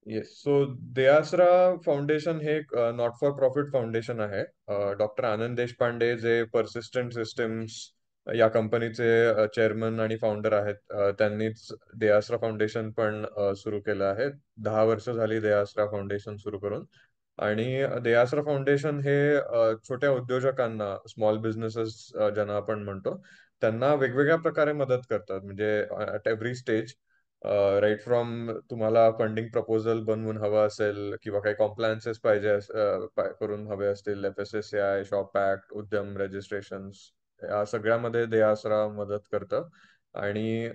Yes. So दयासरा foundation हे एक not for profit foundation आहे. डॉक्टर आनंद देशपांडे जे पर्सिस्टंट सिस्टम्स या कंपनीचे चेअरमन आणि फाउंडर आहेत, त्यांनीच दयासरा फाउंडेशन पण सुरू केलं आहे. 10 वर्ष झाली दयासरा फाउंडेशन सुरू करून. आणि दयासरा फाउंडेशन हे छोट्या उद्योजकांना, स्मॉल बिझनेसेस ज्यांना आपण म्हणतो, त्यांना वेगवेगळ्या प्रकारे मदत करतात. म्हणजे at every stage, right from तुम्हाला फंडिंग प्रपोजल बनवून हवं असेल किंवा काही कॉम्प्लायन्सेस पाहिजे करून हवे असतील, FSSAI, शॉप ऍक्ट, उद्यम रजिस्ट्रेशन्स, या सगळ्यामध्ये दे आसरा मदत करतं. आणि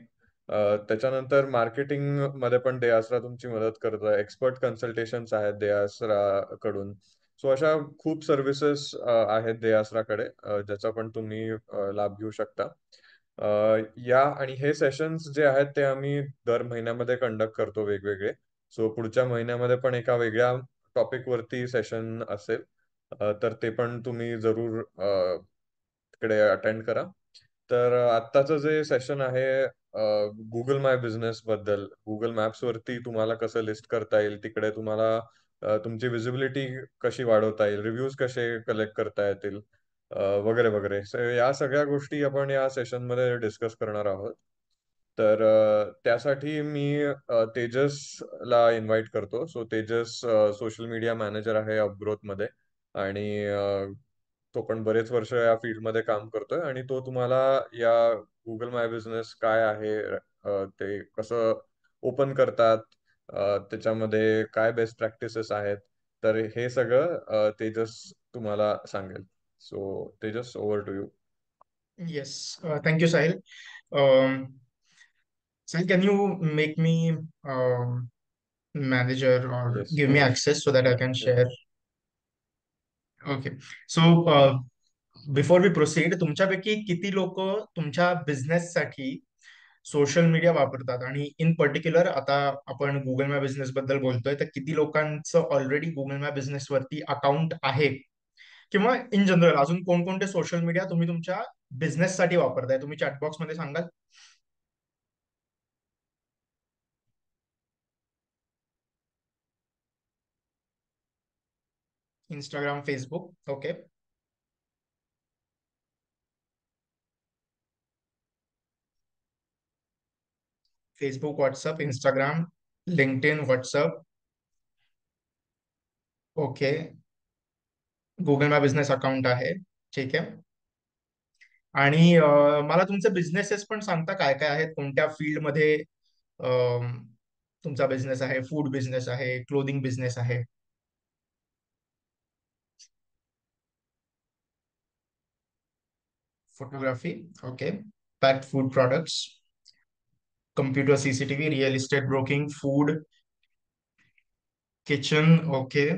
त्याच्यानंतर मार्केटिंग मध्ये पण दे आसरा तुमची मदत करतं. एक्सपर्ट कन्सल्टेशन्स आहेत दे आसरा कडून. सो अशा खूप सर्व्हिसेस आहेत दे आसराकडे, ज्याचा पण तुम्ही लाभ घेऊ शकता. अ, या आणि हे सेशन्स जे आहेत ते आम्ही दर महिन्यामध्ये कंडक्ट करतो वेगवेगळे. सो पुढच्या महिन्यामध्ये पण एका वेगळ्या टॉपिक वरती सेशन असेल. तर ते पण तुम्ही जरूर तिकडे अटेंड करा. तर आत्ताचं जे सेशन आहे गुगल माय बिझनेस बद्दल, गुगल मॅप्स वरती तुम्हाला कसं लिस्ट करता येईल, तिकडे तुम्हाला तुमची विजिबिलिटी कशी वाढवता येईल, रिव्ह्यूज कसे कलेक्ट करता येतील, वगैरे वगैरे. या सगळ्या गोष्टी आपण या सेशनमध्ये डिस्कस करणार आहोत. तर त्यासाठी मी तेजसला इन्व्हाइट करतो. So Tejas social media manager आहे अपग्रोथमध्ये. आणि तो पण बरेच वर्ष या फील्डमध्ये काम करतोय, आणि तो तुम्हाला या गुगल माय बिझनेस काय आहे, ते कसं ओपन करतात, त्याच्यामध्ये काय बेस्ट प्रॅक्टिसेस आहेत, तर हे सगळं तेजस तुम्हाला सांगेल. So Tejas, over to you. Yes, thank you, Sahil. Sahil, can you make me manager or yes, give me over. access so that I या, can या. share? Okay. So, before we proceed, तुमच्यापैकी किती लोक तुमच्या बिझनेससाठी सोशल मीडिया वापरतात? आणि in particular आता आपण गुगल माय बिझनेस बद्दल बोलतोय, तर किती लोकांचं ऑलरेडी गुगल माय बिझनेस वरती अकाउंट आहे? किंवा इन जनरल अजून कोणकोणते सोशल मीडिया तुम्ही तुमच्या बिझनेससाठी वापरताय? तुम्ही चॅटबॉक्स मध्ये सांगाल? Instagram, Facebook, okay. Facebook, WhatsApp, Instagram, LinkedIn, WhatsApp, okay. Google my business account आहे, ठीक आहे. आणि मला तुमचे बिझनेसेस पण सांगता काय काय आहेत, कोणत्या फील्डमध्ये तुमचा बिझनेस आहे? फूड बिझनेस आहे, क्लोथिंग बिझनेस आहे? Photography, okay. Packed food products, computer, CCTV, real estate, broking, food, kitchen, okay.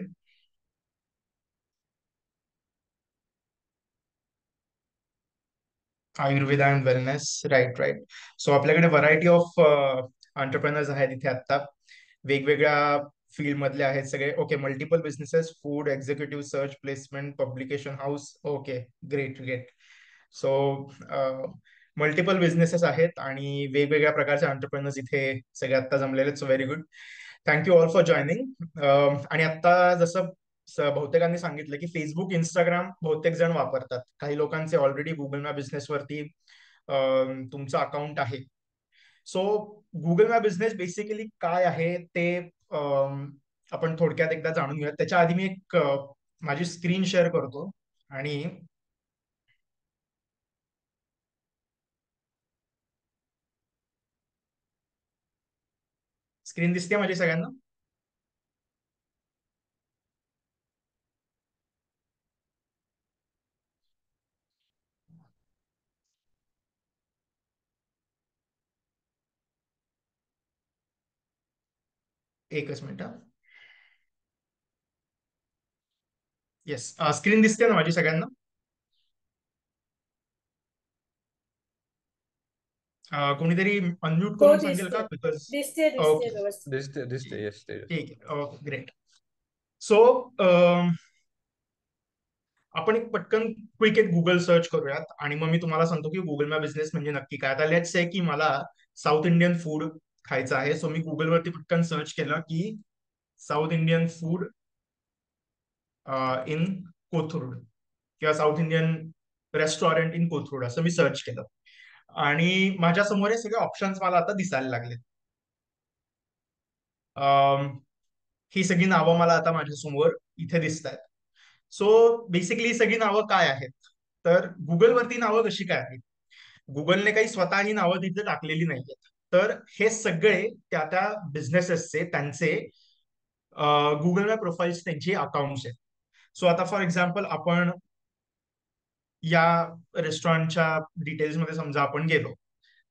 Ayurveda and wellness, right right. So आपल्याकडे व्हरायटी ऑफ एंटरप्रेनर्स आहेत इथे आता, वेगवेगळ्या फील्ड मधले आहेत सगळे. Okay, multiple businesses, food, executive search, placement, publication house, okay. Great great. So multiple businesses आहेत आणि वेगवेगळ्या प्रकारचे एंटरप्रेनर्स इथे सगळे आता जमलेले आहेत. So very good. Thank you all for joining. आणि आता जसं बहुतेकांनी सांगितलं की फेसबुक, इंस्टाग्राम बहुतेक जण वापरतात. काही लोकांचे ऑलरेडी गुगल मॅप बिझनेस वरती तुमचं अकाउंट आहे. So Google map business basically काय आहे ते आपण थोडक्यात एकदा जाणून घेऊया. त्याच्या आधी मी एक माझी स्क्रीन शेअर करतो. आणि स्क्रीन दिसते माझी सगळ्यांना? एकच मिनिट. येस, स्क्रीन दिसते ना माझी सगळ्यांना? कोणीतरी अनम्यूट हो करून सांगेल का? दिसते. बिकॉज दिसते दिसते ओके, व्यवस्थित. दिसते दिसते. येस, तेजस. ठीक आहे, ओके, ग्रेट. सो आपण एक पटकन क्विक एक गुगल सर्च करूयात आणि मग मी तुम्हाला सांगतो की गुगल मॅप बिझनेस म्हणजे नक्की काय. आता लेट्स से की मला साऊथ इंडियन फूड खायचं आहे. सो मी गुगलवरती पटकन सर्च केलं की south Indian food in Kothrud किंवा south Indian restaurant in Kothrud असं मी सर्च केलं आणि माझ्या समोर हे सगळे ऑप्शन्स मला आता दिसायला लागले. ही सगळी नावं मला आता माझ्या समोर इथे दिसत आहेत. सो बेसिकली ही सगळी नावं काय आहेत, तर गुगलवरती नावं कशी काय आहेत, गुगलने काही स्वतः ही नावं तिथे टाकलेली नाहीयेत. तर हे सगळे त्या त्या बिझनेसेसचे त्यांचे गुगल मॅप प्रोफाईल्स त्यांची अकाउंट्स आहेत. सो आता फॉर एक्झाम्पल आपण या रेस्टॉरंटच्या डिटेल्समध्ये समजा आपण गेलो,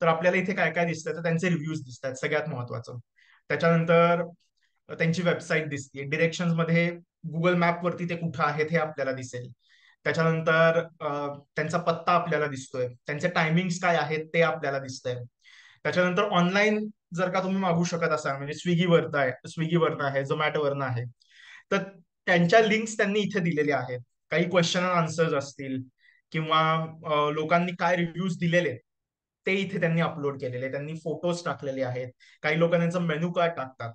तर आपल्याला इथे काय काय दिसतं, तर त्यांचे रिव्ह्यूज दिसतात सगळ्यात महत्वाचं. त्याच्यानंतर त्यांची वेबसाईट दिसते, डिरेक्शन मध्ये गुगल मॅप वरती ते कुठं आहेत हे आपल्याला दिसेल. त्याच्यानंतर त्यांचा पत्ता आपल्याला दिसतोय, त्यांचे टायमिंग्स काय आहेत ते आपल्याला दिसतंय. त्याच्यानंतर ऑनलाईन जर का तुम्ही मागू शकत असाल, म्हणजे स्विगीवरनं आहे, झोमॅटोवरनं आहे, तर त्यांच्या लिंक्स त्यांनी इथे दिलेल्या आहेत. काही क्वेश्चन अँड आन्सर्स असतील किंवा लोकांनी काय रिव्ह्यूज दिलेले ते इथे त्यांनी अपलोड केलेले, त्यांनी फोटोज टाकलेले आहेत, काही लोक त्यांचं मेनू कार्ड टाकतात.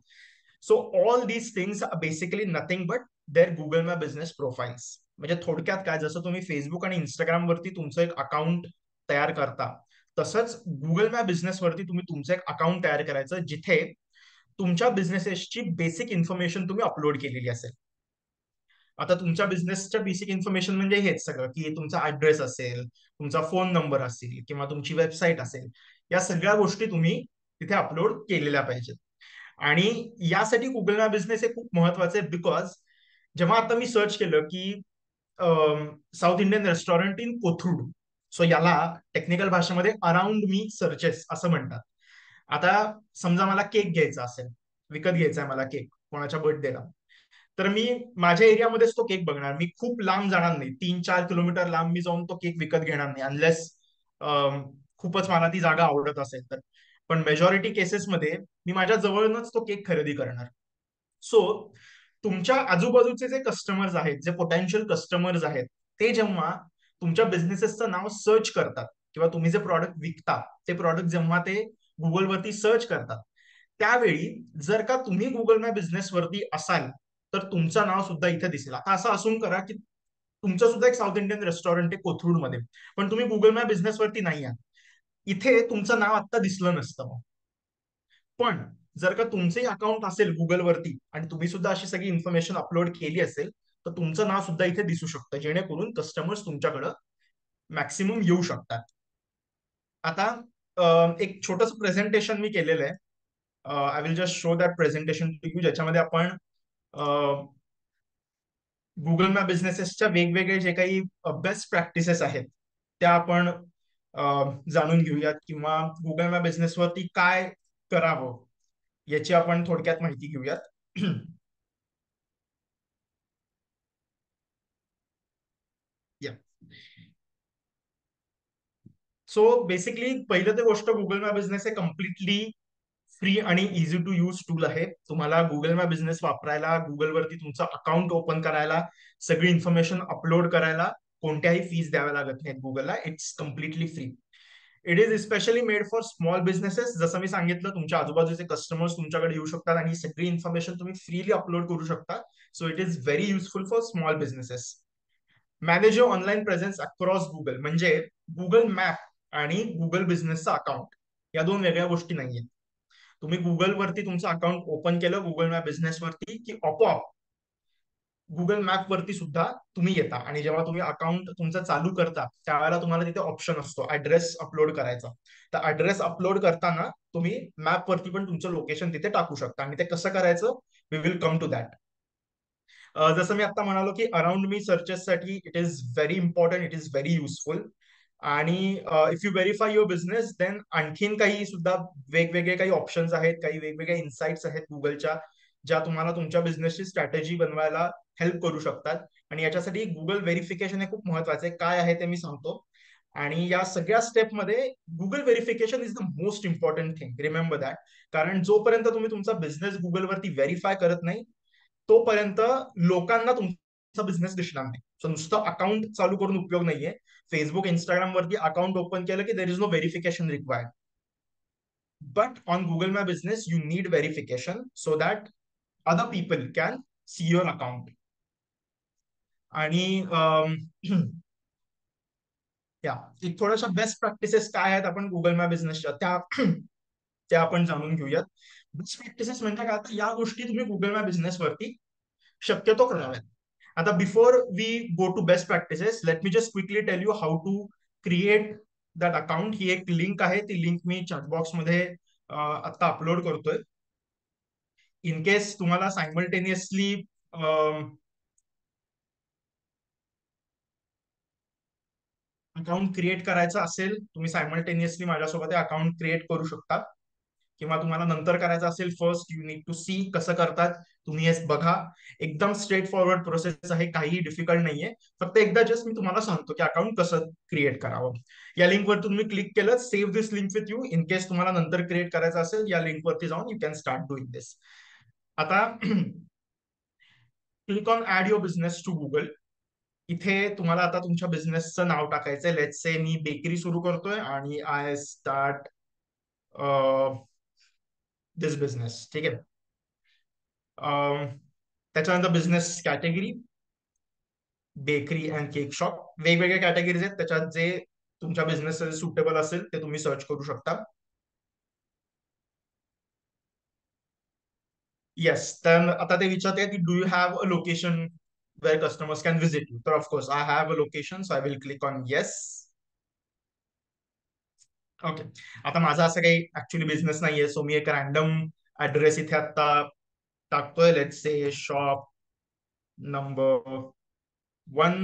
So all these things are basically nothing but there Google map business profiles. म्हणजे थोडक्यात काय, जसं तुम्ही फेसबुक आणि इंस्टाग्राम वरती तुमचं एक अकाउंट तयार करता, तसंच गुगल मॅप बिझनेस वरती तुम्ही तुमचं एक अकाउंट तयार करायचं, जिथे तुमच्या बिझनेसेसची बेसिक इन्फॉर्मेशन तुम्ही अपलोड केलेली असेल. आता तुमच्या बिझनेसच्या बेसिक इन्फॉर्मेशन म्हणजे हेच सगळं, की तुमचा ऍड्रेस असेल, तुमचा फोन नंबर असेल किंवा तुमची वेबसाईट असेल, या सगळ्या गोष्टी तुम्ही तिथे अपलोड केलेल्या पाहिजेत. आणि यासाठी गुगल मॅप बिझनेस हे खूप महत्वाचे आहे, बिकॉज जेव्हा आता मी सर्च केलं की south Indian restaurant in Kothrud, so याला टेक्निकल भाषेमध्ये अराउंड मी सर्चेस असं म्हणतात. आता समजा मला केक घ्यायचा असेल, विकत घ्यायचा आहे मला केक कोणाच्या बर्थडेला, तर मी माझ्या एरियामध्येच तो केक बघणार, मी खूप लांब जाणार नाही, 3-4 किलोमीटर लांब मी जाऊन तो केक विकत घेणार नाही, अनलेस खूपच मला ती जागा आवडत असेल तर. पण मेजॉरिटी केसेसमध्ये मी माझ्या जवळूनच तो केक खरेदी करणार. सो तुमच्या आजूबाजूचे जे कस्टमर्स आहेत, जे पोटेन्शियल कस्टमर्स आहेत, ते जेव्हा तुमच्या बिझनेसेसचं नाव सर्च करतात किंवा तुम्ही जे प्रॉडक्ट विकता ते प्रॉडक्ट जेव्हा ते गुगलवरती सर्च करतात, त्यावेळी जर का तुम्ही गुगल मॅप बिझनेस वरती असाल, तर तुमचं नाव सुद्धा इथे दिसेल. आता असं असून करा की तुमचं सुद्धा एक साऊथ इंडियन रेस्टॉरंट आहे कोथरूड मध्ये, पण तुम्ही गुगल मॅप बिझनेस वरती नाही आहात, इथे तुमचं नाव आता दिसलं नसतं. पण जर का तुमचंही अकाउंट असेल गुगलवरती आणि तुम्ही सुद्धा अशी सगळी इन्फॉर्मेशन अपलोड केली असेल, तर तुमचं नाव सुद्धा इथे दिसू शकतं, जेणेकरून कस्टमर्स तुमच्याकडं मॅक्सिमम येऊ शकतात. आता एक छोटस प्रेझेंटेशन मी केलेलं आहे. I will just show that presentation to you, ज्याच्यामध्ये आपण गुगल मॅप बिझनेसेसच्या वेगवेगळे जे काही बेस्ट प्रॅक्टिसेस आहेत त्या आपण जाणून घेऊयात, किंवा गुगल मॅप बिझनेसवरती काय करावं याची आपण थोडक्यात माहिती घेऊयात. या सो बेसिकली पहिलं ते गोष्ट, गुगल मॅप बिझनेस हे कम्प्लिटली फ्री आणि इझी टू यूज टूल आहे. तुम्हाला गुगल मॅप बिझनेस वापरायला, गुगलवरती तुमचं अकाउंट ओपन करायला, सगळी इन्फॉर्मेशन अपलोड करायला कोणत्याही फीज द्याव्या लागत नाहीत गुगलला. It's completely free. It is specially made for small businesses. जसं मी सांगितलं, तुमच्या आजूबाजूचे कस्टमर्स तुमच्याकडे येऊ शकतात आणि सगळी इन्फॉर्मेशन तुम्ही फ्रीली अपलोड करू शकता. So it is very useful for small businesses. Manage your online presence across Google, म्हणजे गुगल मॅप आणि गुगल बिझनेसचा अकाउंट या दोन वेगळ्या गोष्टी नाहीयेत. तुम्ही गुगलवरती तुमचं अकाउंट ओपन केलं गुगल मॅप बिझनेस वरती, की आपोआप गुगल मॅप वरती सुद्धा तुम्ही येता. आणि जेव्हा तुम्ही अकाउंट तुमचं चालू करता, त्यावेळेला तुम्हाला तिथे ऑप्शन असतो ऍड्रेस अपलोड करायचा. तर ऍड्रेस अपलोड करताना तुम्ही मॅप वरती पण तुमचं लोकेशन तिथे टाकू शकता. आणि ते कसं करायचं, we will come to that. जसं मी आता म्हणालो की अराउंड मी सर्चेससाठी it is very important, it is very useful. आणि if you verify your business, then आणखीन काही सुद्धा वेगवेगळे काही ऑप्शन्स आहेत, काही वेगवेगळ्या इन्साइट्स आहेत गुगलच्या, ज्या तुम्हाला तुमच्या बिझनेसची स्ट्रॅटेजी बनवायला हेल्प करू शकतात. आणि याच्यासाठी गुगल व्हेरिफिकेशन हे खूप महत्वाचं आहे. काय आहे ते मी सांगतो. आणि या सगळ्या स्टेपमध्ये Google verification is the most important thing, remember that. कारण जोपर्यंत तुम्ही तुमचा बिझनेस गुगलवरती व्हेरीफाय करत नाही, तोपर्यंत लोकांना तुमचा बिझनेस दिसणार नाही. सो नुसतं अकाउंट चालू करून उपयोग नाहीये. फेसबुक, इंस्टाग्राम वरती अकाउंट ओपन केलं की there is no verification required. But on Google my business you need verification, so that other people can see your account. आणि या एक थोड्याशा बेस्ट प्रॅक्टिसेस काय आहेत आपण गुगल मॅप बिझनेसच्या त्या आपण जाणून घेऊयात. बेस्ट प्रॅक्टिसेस म्हणजे काय, आता या गोष्टी तुम्ही गुगल मॅप बिझनेस वरती शक्यतो कराव्यात. आता before we go to best practices, let me just quickly tell you how to create that account. ही एक लिंक आहे, ती लिंक मी चॅटबॉक्स मध्ये आता अपलोड करतोय. इन केस तुम्हाला सायमल्टेनियसली अकाउंट क्रिएट करायचं असेल, तुम्ही सायमल्टेनियसली माझ्यासोबत अकाउंट क्रिएट करू शकता. किंवा तुम्हाला नंतर करायचं असेल, first you need to see कसं करतात, तुम्ही हे बघा. एकदम स्ट्रेट फॉरवर्ड प्रोसेस आहे, काही डिफिकल्ट नाहीये. फक्त एकदा जस्ट मी तुम्हाला सांगतो की अकाउंट कसं क्रिएट करावं. या लिंकवर तुम्ही क्लिक केलं, save this link with you. In case तुम्हाला नंतर क्रिएट करायचं असेल, या लिंकवरती जाऊन you can start doing this. आता click on add your business to Google. इथे तुम्हाला आता तुमच्या बिझनेसचं नाव टाकायचंय. लेट्स से मी बेकरी सुरू करतोय आणि आय स्टार्ट दिस बिझनेस. ठीक आहे. त्याच्यानंतर business category, bakery and cake shop. वेगवेगळ्या कॅटेगरीज आहेत, त्याच्यात जे तुमच्या बिझनेस सुटेबल असेल ते तुम्ही सर्च करू शकता. येस, तर आता ते विचारते की do you have a location where customers can visit you. तर of course I have a location, so I will click on yes. Okay. आता माझा असं काही ऍक्च्युली बिझनेस नाहीये, सो मी एक रॅन्डम ऍड्रेस इथे आता टाकतोय. Let's say shop number 1,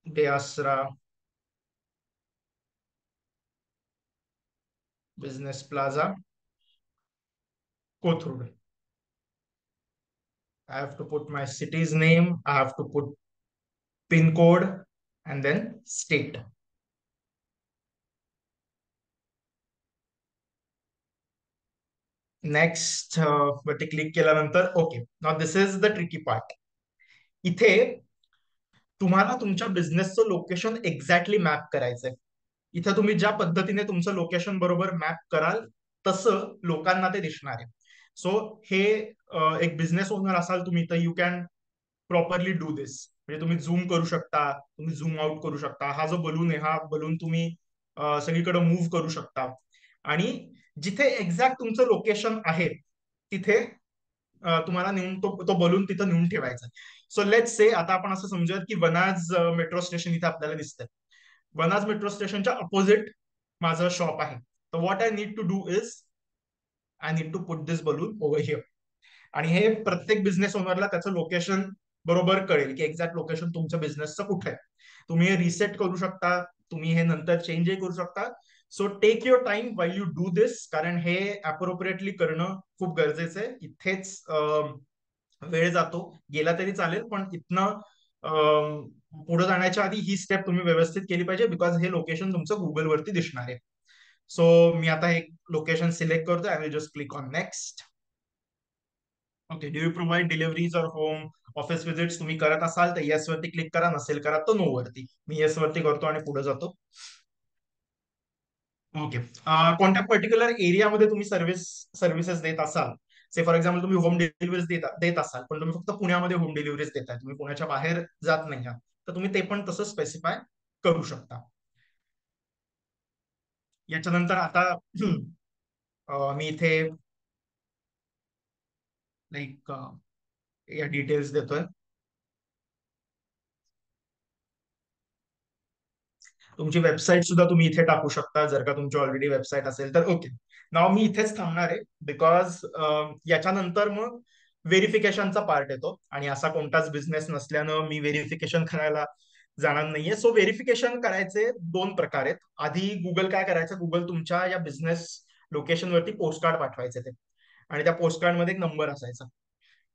Deasra business plaza, Kothrud. I have to put my city's name, I have to put pin code, and then state. Next वरती क्लिक केल्यानंतर okay. Now this is the tricky part. इथे तुम्हाला तुमच्या बिझनेसचं location exactly map करायचंय. इथं तुम्ही ज्या पद्धतीने तुमचं लोकेशन बरोबर मॅप कराल तसं लोकांना ते दिसणार आहे. सो हे एक बिझनेस ओनर असाल तुम्ही तर यू कॅन प्रॉपरली डू दिस. म्हणजे तुम्ही झूम करू शकता, तुम्ही झूम आउट करू शकता. हा जो बलून आहे, हा बलून तुम्ही सगळीकडे मूव्ह करू शकता. आणि जिथे एक्झॅक्ट तुमचं लोकेशन आहे तिथे तुम्हाला नेऊन तो बलून तिथं नेऊन ठेवायचा. सो लेट्स से आता आपण असं समजूयात की वनाज मेट्रो स्टेशन इथे आपल्याला दिसतंय. वनाज मेट्रो स्टेशनच्या अपोजिट माझं शॉप आहे. तर what I need to do is I need to put this balloon over here. आणि हे प्रत्येक बिझनेस ओनरला त्याचं लोकेशन बरोबर कळेल की एक्झॅक्ट लोकेशन तुमच्या बिझनेसचं कुठे आहे. तुम्ही हे रिसेट करू शकता, तुम्ही हे नंतर चेंजही करू शकता. So take your time while you do this, कारण हे अप्रोप्रिएटली करणं खूप गरजेचं आहे. इथेच वेळ जातो, गेला तरी चालेल, पण इथनं पुढे जाण्याच्या आधी ही स्टेप तुम्ही व्यवस्थित केली पाहिजे, बिकॉज हे लोकेशन तुमचं गुगल वरती दिसणार आहे. सो मी आता हे लोकेशन सिलेक्ट करतो. I will just click on next. Okay. Do you provide deliveries or home office visits. तुम्ही करत असाल तर येस वरती क्लिक करा, नसेल करा तर नो वरती. मी येस वरती करतो आणि पुढे जातो. ओके. कोणत्या पर्टिक्युलर एरियामध्ये तुम्ही सर्व्हिसेस देत असाल. से फॉर एक्झाम्पल तुम्ही होम डिलिव्हरीज देत असाल, पण तुम्ही फक्त पुण्यामध्ये होम डिलिव्हरीज देताय, तुम्ही पुण्याच्या बाहेर जात नाही आहात, तर तुम्ही ते पण तसं स्पेसिफाय करू शकता. याच्यानंतर आता मी इथे लाईक या डिटेल्स देतोय. तुमची वेबसाईट सुद्धा तुम्ही इथे टाकू शकता जर का तुमची ऑलरेडी वेबसाईट असेल तर. ओके. नाव मी इथेच थांबणार आहे, बिकॉज याच्यानंतर मग व्हेरिफिकेशनचा पार्ट येतो आणि असा कोणताच बिझनेस नसल्यानं मी व्हेरिफिकेशन करायला जाणार नाहीये. सो व्हेरिफिकेशन करायचे 2 प्रकार आहेत. आधी गुगल काय करायचं, गुगल तुमच्या या बिझनेस लोकेशन वरती पोस्ट कार्ड पाठवायचे ते, आणि त्या पोस्ट कार्ड मध्ये एक नंबर असायचा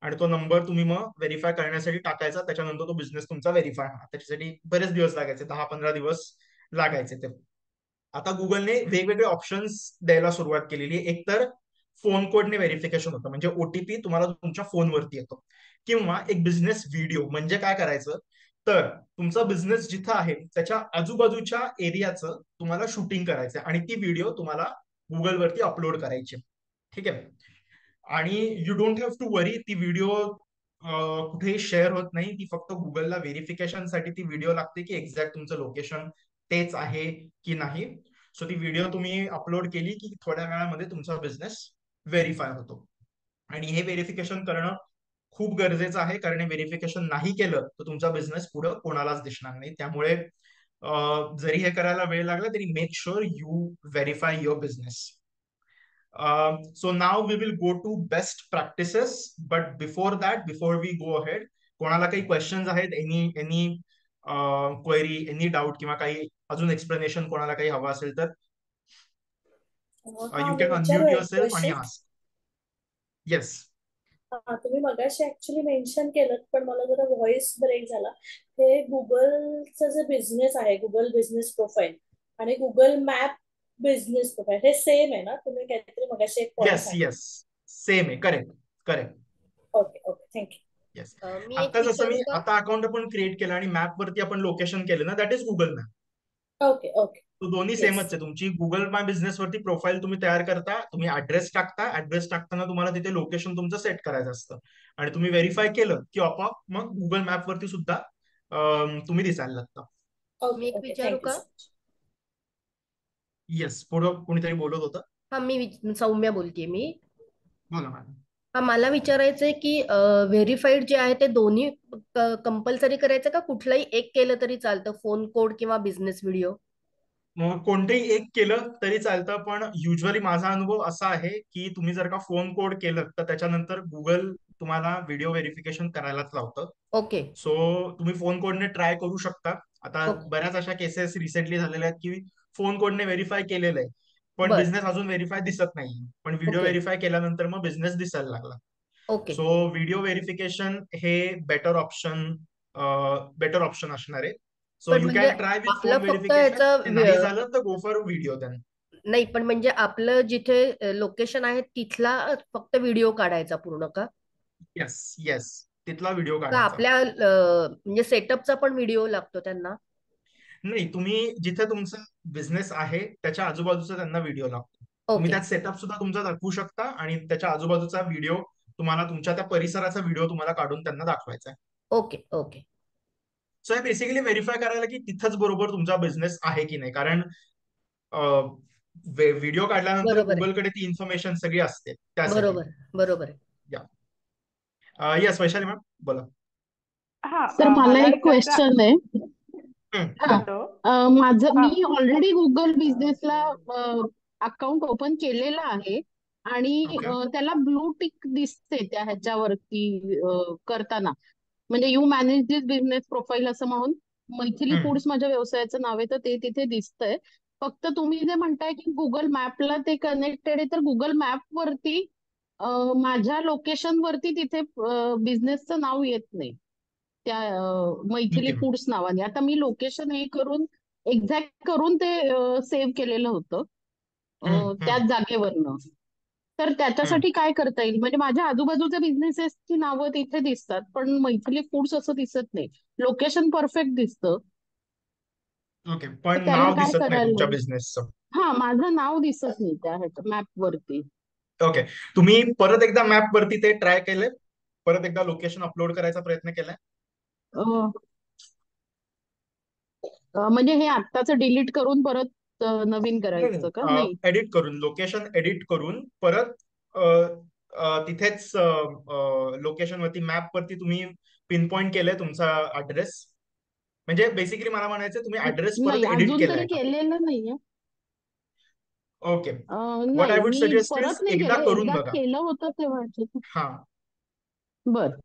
आणि तो नंबर तुम्ही मग व्हेरीफाय करण्यासाठी टाकायचा. त्याच्यानंतर तो बिझनेस तुमचा व्हेरीफाय होणार. त्याच्यासाठी बरेच दिवस लागायचे, 10-15 दिवस लागायचे ते. आता गुगलने वेगवेगळे ऑप्शन्स द्यायला सुरुवात केलेली आहे. एक तर फोन कोडने व्हेरिफिकेशन होतं, म्हणजे ओटीपी तुम्हाला तुमच्या फोनवरती येतो. किंवा एक बिझनेस व्हिडिओ. म्हणजे काय करायचं, तर तुमचा बिझनेस जिथं आहे त्याच्या आजूबाजूच्या एरियाचं तुम्हाला शूटिंग करायचं आणि ती व्हिडिओ तुम्हाला गुगलवरती अपलोड करायचे. ठीक आहे. आणि यू डोंट हॅव टू वरी, ती व्हिडिओ कुठेही शेअर होत नाही. ती फक्त गुगलला व्हेरिफिकेशन साठी ती व्हिडिओ लागते की एक्झॅक्ट तुमचं लोकेशन तेच आहे की नाही. सो ती व्हिडिओ तुम्ही अपलोड केली की थोड्या वेळामध्ये तुमचा बिझनेस व्हेरीफाय होतो. आणि हे व्हेरिफिकेशन करणं खूप गरजेचं आहे, कारण हे व्हेरिफिकेशन नाही केलं तर तुमचा बिझनेस पुढे कोणालाच दिसणार नाही. त्यामुळे जरी हे करायला वेळ लागला तरी make sure you verify your business. So now we will go to best practices, but before that, before we go ahead, कोणाला काही क्वेश्चन्स आहेत, any any query, any doubt किंवा काही अजून एक्सप्लेनेशन कोणाला काही हवं असेल तर हा यू मी कॅन विचारू अनम्यूट एक युअर सेल्फ आणि क्वेश्चन. आस्क. येस. तुम्ही मगाशी ऍक्च्युली मेन्शन केलं पण मला जरा व्हॉइस ब्रेक झाला. हे गुगलचं जे बिझनेस आहे, गुगल बिझनेस प्रोफाईल आणि गुगल मॅप बिझनेस प्रोफाईल हे सेम आहे ना? तुम्ही काहीतरी मगाशी एक पॉईंट येस सांगितलं. येस, सेम आहे. Correct correct. Okay okay, thank you. Yes. मी एक आता जसं विचारू मी का? आता अकाउंट आपण क्रिएट केलं आणि मॅप वरती आपण लोकेशन केलं ना, that is Google map. Okay okay. तो दोन्ही येस. सेमच आहे. तुमची गुगल माय बिझनेस वरती प्रोफाईल तुम्ही तयार करता, तुम्ही ऍड्रेस टाकता, ऍड्रेस टाकताना तुम्हाला तिथे लोकेशन तुमचं सेट करायचं असतं आणि तुम्ही व्हेरीफाय केलं की आपोआप मग गुगल मॅप वरती सुद्धा तुम्ही दिसायला लागता. मी ओके एक ओके, विचारू थँक्यू का? So much. येस, पुढं कोणीतरी बोलत होतं. हा सौम्या बोलतेय मी. बोला मॅडम. हा, मला विचारायचंय की व्हेरीफाईड जे आहे ते दोन्ही कंपल्सरी करायचं का कुठलाही एक केलं तरी चालतं, फोन कोड किंवा बिझनेस व्हिडिओ? मग कोणतेही एक केलं तरी चालतं, पण युजली माझा अनुभव असा आहे की तुम्ही जर का फोन कोड केलं तर त्याच्यानंतर गुगल तुम्हाला व्हिडिओ व्हेरिफिकेशन करायलाच लावतं. ओके सो तुम्ही फोन कोडने ट्राय करू शकता. आता ओके. बऱ्याच अशा केसेस रिसेंटली झालेल्या आहेत की फोन कोडने व्हेरीफाय केलेलं आहे पण बर. बिझनेस अजून व्हेरीफाय दिसत नाही, पण व्हिडिओ ओके व्हेरीफाय केल्यानंतर मग बिझनेस दिसायला लागला. ओके. सो व्हिडिओ व्हेरिफिकेशन हे बेटर ऑप्शन असणार आहे. सो पण यू म्हणजे कॅन ट्राय विथ आपलं फोन फक्त व्हेरिफिकेशन. ह्याचा ते नाही झालं तर गो फॉर व्हिडिओ देन. नाही, पण म्हणजे आपलं जिथे लोकेशन आहे तिथला फक्त व्हिडिओ काढायचा पूर्ण का? येस येस, तिथला व्हिडिओ का काढायचा. आपल्या म्हणजे सेटअपचा पण व्हिडिओ लागतो त्यांना? नाही, तुम्ही जिथे तुमचा बिझनेस आहे त्याच्या आजूबाजूचा त्यांना व्हिडिओ लागतो. तुम्ही ओके त्यात सेटअप सुद्धा तुमचा दाखवू शकता आणि त्याच्या आजूबाजूचा व्हिडिओ तुम्हाला, तुमच्या त्या परिसराचा व्हिडिओ तुम्हाला काढून त्यांना दाखवायचा आहे. Okay okay. सो हे बेसिकली व्हेरीफाय करायला की तिथंच बरोबर तुमचा बिझनेस आहे की नाही, कारण व्हिडिओ काढल्यानंतर बरोबर आहे. गुगलकडे ती इन्फॉर्मेशन सगळी असते त्यासाठी. बरोबर बरोबर आहे. येस, वैशाली मॅम बोला. हा तर मला मला एक विचारायचं. क्वेश्चन आहे. हम्म, हा. हॅलो. माझं हा मी ऑलरेडी गुगल बिझनेसला अकाउंट ओपन केलेलं आहे आणि ओके. त्याला ब्लू टिक दिसते त्या ह्याच्यावरती करताना. म्हणजे you manage this business profile असं म्हणून मैथिली हम्म, फूड्स माझ्या व्यवसायाचं नाव आहे, तर ते तिथे दिसतंय. फक्त तुम्ही जे म्हणताय की गुगल मॅपला ते कनेक्टेड आहे, तर गुगल मॅप वरती माझ्या लोकेशन वरती तिथे बिझनेसचं नाव येत नाही त्या मैथिली ओके. फूड्स नावाने. आता मी लोकेशन हे करून एक्झॅक्ट करून ते सेव्ह केलेलं होतं हम्म, त्याच हम्म, जागेवरनं. तर हम्म. त्याच्यासाठी काय करता येईल? म्हणजे माझ्या आजूबाजूच्या बिझनेसेसची नावं तिथे दिसतात पण मैथिली फूड्स असं दिसत नाही. लोकेशन परफेक्ट दिसतं. ओके, तर पण त्याला नाव काय दिसत नाही करायला तुमच्या लागेल? बिझनेसचं. हा, माझं नाव दिसत नाही त्या मॅप वरती. ओके, तुम्ही परत एकदा मॅप वरती ते ट्राय केले, परत एकदा लोकेशन अपलोड करायचा प्रयत्न केलाय? अं, म्हणजे हे आत्ताचं डिलीट करून परत नवीन करायचं का? नाही. एडिट करून, लोकेशन एडिट करून परत अ, तिथेच लोकेशन वरती मॅप वरती तुम्ही पिन पॉइंट केलंय तुमचा ऍड्रेस. म्हणजे बेसिकली मला म्हणायचं तुम्ही ऍड्रेस नाही, परत एडिट अजून केलाय तरी का? केलेलं नाहीये. ओके. व्हॉट आय नाही, वुड मी सजेस्ट इज परत नाही एकदा केलं. करून एकदा बघा. केलं होतं तेव्हा. हा. बर.